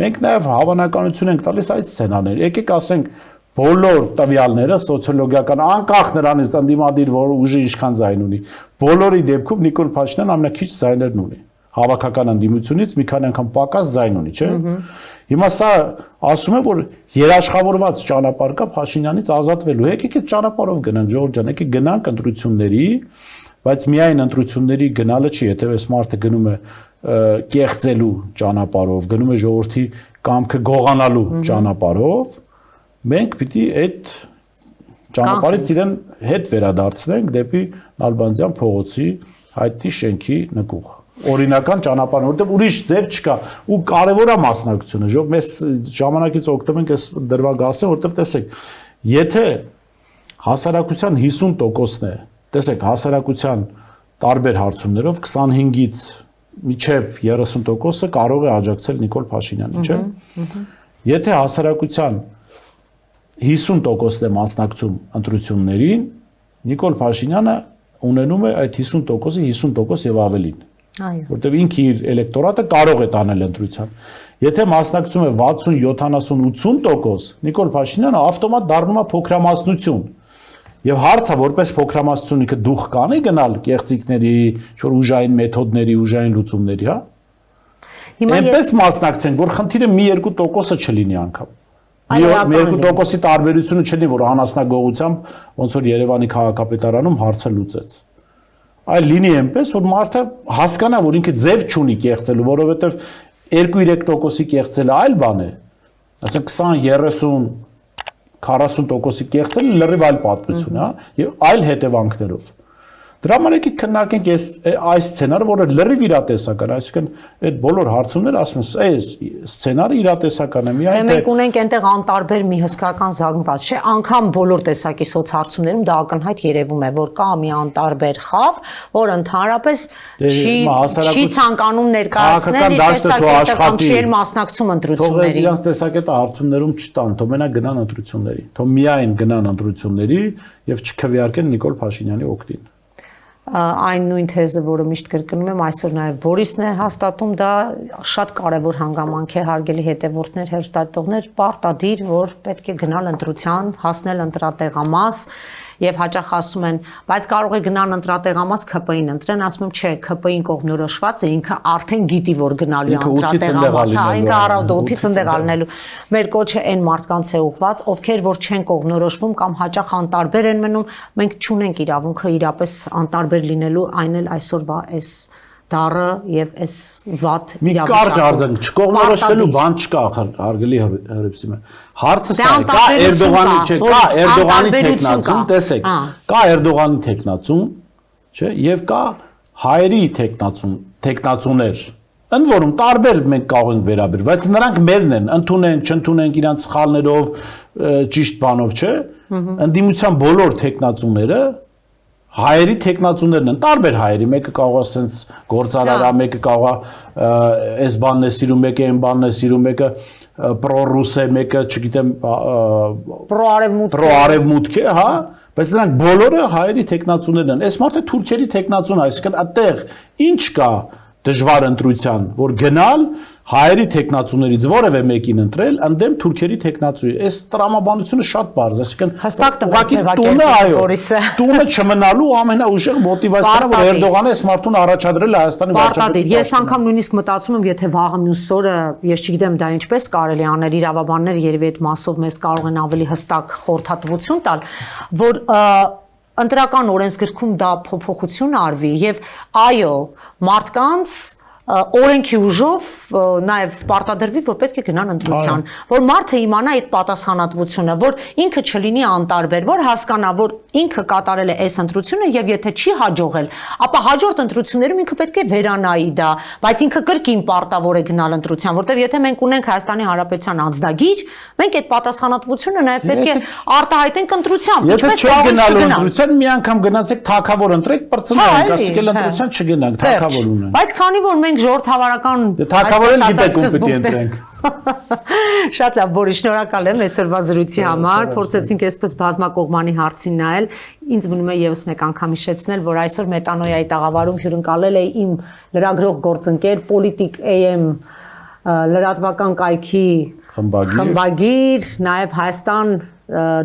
մենք նաեւ հավանականություն ենք տալիս այդ սցենարներ։ Եկեք ասենք բոլոր տվյալները սոցիոլոգիական անկախ նրանից ընդդիմադիր որ ուժի ինչքան ձայն ունի, բոլորի դեպքում Նիկոլ Փաշինյանն ամենաքիչ ձայներն ունի։ Հավաքական ընդդիմությունից մի քանի անգամ պակաս ձայն ունի, չէ՞։ Հիմա սա ասում է, որ երաշխավորված ճանապարհ կա Փաշինյանից ազատվելու։ Եկեք այդ ճանապարհով գնանք, Ժողովուրդ ջան, եկեք գնանք ընտրությունների, բայց միայն ընտրությունների գնալը չի, եթե այս մարդը գնում է կեղծելու ճանապարհով, գնում է ժողովրդի կամքը գողանալու ճանապարհով, մենք պիտի այդ ճանապարհից իրեն հետ վերադարձնենք դեպի Նալբանդյան փողոցի հայտնի շենքի նկուղ։ Օրինական ճանապարհ, որտեղ ուրիշ ձև չկա ու կարևոր է մասնակցությունը, ժող մեզ ժամանակից օգտվենք այս դրվագասը, որտեղ տեսեք, եթե հասարակության 50%-ն է, տեսեք, հասարակության տարբեր հարցումներով 25-ից մինչև 30%-ը կարող է աջակցել Նիկոլ Փաշինյանին, չէ՞։ Եթե հասարակության 50%-ն է մասնակցում ընտրություններին, Նիկոլ Փաշինյանը ունենում է այդ 50%-ի 50% եւ ավելին։ Այո։ Որտեղ ինքը իր էլեկտորատը կարող է տանել ընտրության։ Եթե մասնակցում է 60, 70, 80%, Նիկոլ Փաշինյանը ավտոմատ դառնում է փոքրամասնություն։ Եվ հարցը որպես փոքրամասնություն ինքը դուխ կանի գնալ կեղծիքների, չոր ուժային մեթոդների, ուժային լուծումների, հա։ Հիմա այնպես մասնակցենք, որ խնդիրը մի 2%-ը չլինի անգամ։ Մի 2%-ի տարբերությունը չլինի, որ անասնագողությամբ ոնց որ Երևանի քաղաքապետարանում հարցը լուծեց։ Այլ լինի այնպես, որ մարդը հասկանա, որ ինքը ձև չունի կեղծելու, որովհետև 2-3%-ի կեղծելը այլ բան է։ Ասենք 20, 30, 40%-ի կեղծելը լրիվ այլ պատմություն է, հա, եւ այլ հետևանքներով։ Դրա համար եկեք քննարկենք այս սցենարը, որը լրիվ իրատեսական է, այսինքն այդ բոլոր հարցումները ասում են, այս սցենարը իրատեսական է, միայն մենք ունենք այնտեղ անտարբեր մի հսկական զանգված, չէ՞, անգամ բոլոր տեսակի սոցհարցումներում դա ակնհայտ երևում է, որ կա մի անտարբեր խավ, որ ընդհանրապես չի ցանկանում ներկայացնել իր տեսակետը կամ չի էլ մասնակցում ընտրությունների։ Թող իրանց տեսակետը հարցումներում չտան, թող մենակ գնան ընտրությունների, թող միայն գնան ընտրությունների եւ չքվեարկեն Նիկոլ Փաշինյանի օգտին։ Այն նույն թեզը, որը միշտ կրկնում եմ, այսօր նաև Բորիսն է հաստատում, դա շատ կարևոր հանգամանք է, հարգելի հետևորդներ, հեռուստադիտողներ, պարտադիր, որ պետք է գնալ ընտրության, հասնել ընտրատեղամաս եւ հաճախ ասում են, բայց կարող է գնան ընտրատեղամաս ՔՊ-ին ընտրեն, ասում եմ, չէ, ՔՊ-ին կողմնորոշված է, ինքը արդեն գիտի, որ գնալու է ընտրատեղամաս, հա, ինքը առավոտից ընդեղ ալնելու։ Մեր կոչը այն մարդկանց է ուղված, ովքեր որ չեն կողմնորոշվում կամ հաճախ անտարբեր են մնում, մենք չունենք իրավունքը իրապես անտարբեր լինելու, այն էլ այսօրվա այս դառը եւ այս վատ մի կարճ արձանք չկողմնորոշվելու բան չկա, հարգելի հրիփսիմը։ Հարցը սա է, կա Էրդողանի, չէ, կա Էրդողանի տեխնացում, տեսեք, կա Էրդողանի տեխնացում, չէ, եւ կա հայերի տեխնացուներ։ Ընդ որում տարբեր մենք կարող ենք վերաբերել, բայց նրանք մերն են, ընդունենք, չընդունենք իրանց սխալներով, ճիշտ բանով, չէ։ Ընդդիմության բոլոր տեխնացուները հայերի տեխնացուներն են, տարբեր հայերի, մեկը կարող է ասենց գործարար, մեկը կարող է այս բանն է սիրում, մեկը այն բանն է սիրում, մեկը պրոռուս է, մեկը, չգիտեմ, պրոարևմուտք է, հա, բայց նրանք բոլորը հայերի տեխնացուներն են։ Այս մարդը թուրքերի տեխնացուն է, այսինքն այդտեղ ինչ կա դժվար ընտրության, որ գնալ հայերի տեխնացուներից որևէ մեկին ընտրել, ընդդեմ թուրքերի տեխնացուի։ Այս տրամաբանությունը շատ բարձ է, այսինքն հստակ տվյալներ, այո, տունը չմնալու ամենաուժեղ մոտիվացիան, որ Էրդողանը այս մարդուն առաջադրել է Հայաստանի վարչապետի։ Ես անգամ նույնիսկ մտածում եմ, եթե վաղը մյուս օրը, ես չգիտեմ դա ինչպես կարելի անել, իրավաբանները երևի այդ մասով մեզ կարող են ավելի հստակ խորհրդատվություն տալ, որ ընտրական օրենսգրքում դա փոփոխություն արվի եւ այո, մարդկանց օրենքի ուժով նաև պարտադրվի, որ պետք է գնան ընտրության, որ մարդը իմանա այդ պատասխանատվությունը, որ ինքը չլինի անտարբեր, որ հասկանա, որ ինքը կատարել է այս ընտրությունը եւ եթե չի հաջողել, ապա հաջորդ ընտրություններում ինքը պետք է վերանայի դա, բայց ինքը կրկին պարտավոր է գնալ ընտրության, որտեղ եթե մենք ունենք Հայաստանի Հանրապետության անձնագիր, մենք այդ պատասխանատվությունը նաև պետք է արտահայտենք ընտրությամբ, ինչպես գնալու ընտրության մի անգամ գնացեք թակավոր ընտրեք, բրցնենք, ասեք էլ ընտրության չգնանք, թակավոր ունենք։ Բայց քանի որ մենք ժողովրդավարական թակավորել գիտեք ում պետք է ընտրենք։ Շատ լավ, Բորիս, շնորհակալ եմ այսօրվա զրույցի համար, փորձեցինք այսպես բազմակողմանի հարցին նայել, ինձ մնում է եւս մեկ անգամ հիշեցնել, որ այսօր Մետանոյայի տաղավարում հյուրընկալել է իմ լրագրող գործընկեր Politic AM լրատվական կայքի խմբագիր, նաև Հայաստան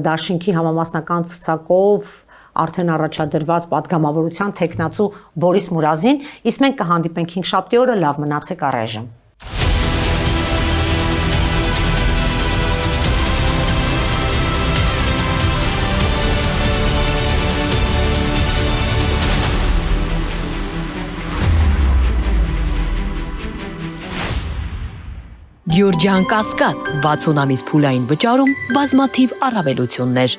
դաշինքի համամասնական ցուցակով արդեն առաջադրված պատգամավորության տեխնացու Բորիս Մուրազին, իսկ մենք կհանդիպենք 5 շաբթի օրը, լավ մնացեք առայժմ։ Գյուրջան Կասկադ 60 ամիս փուլային վճարում բազմաթիվ առավելություններ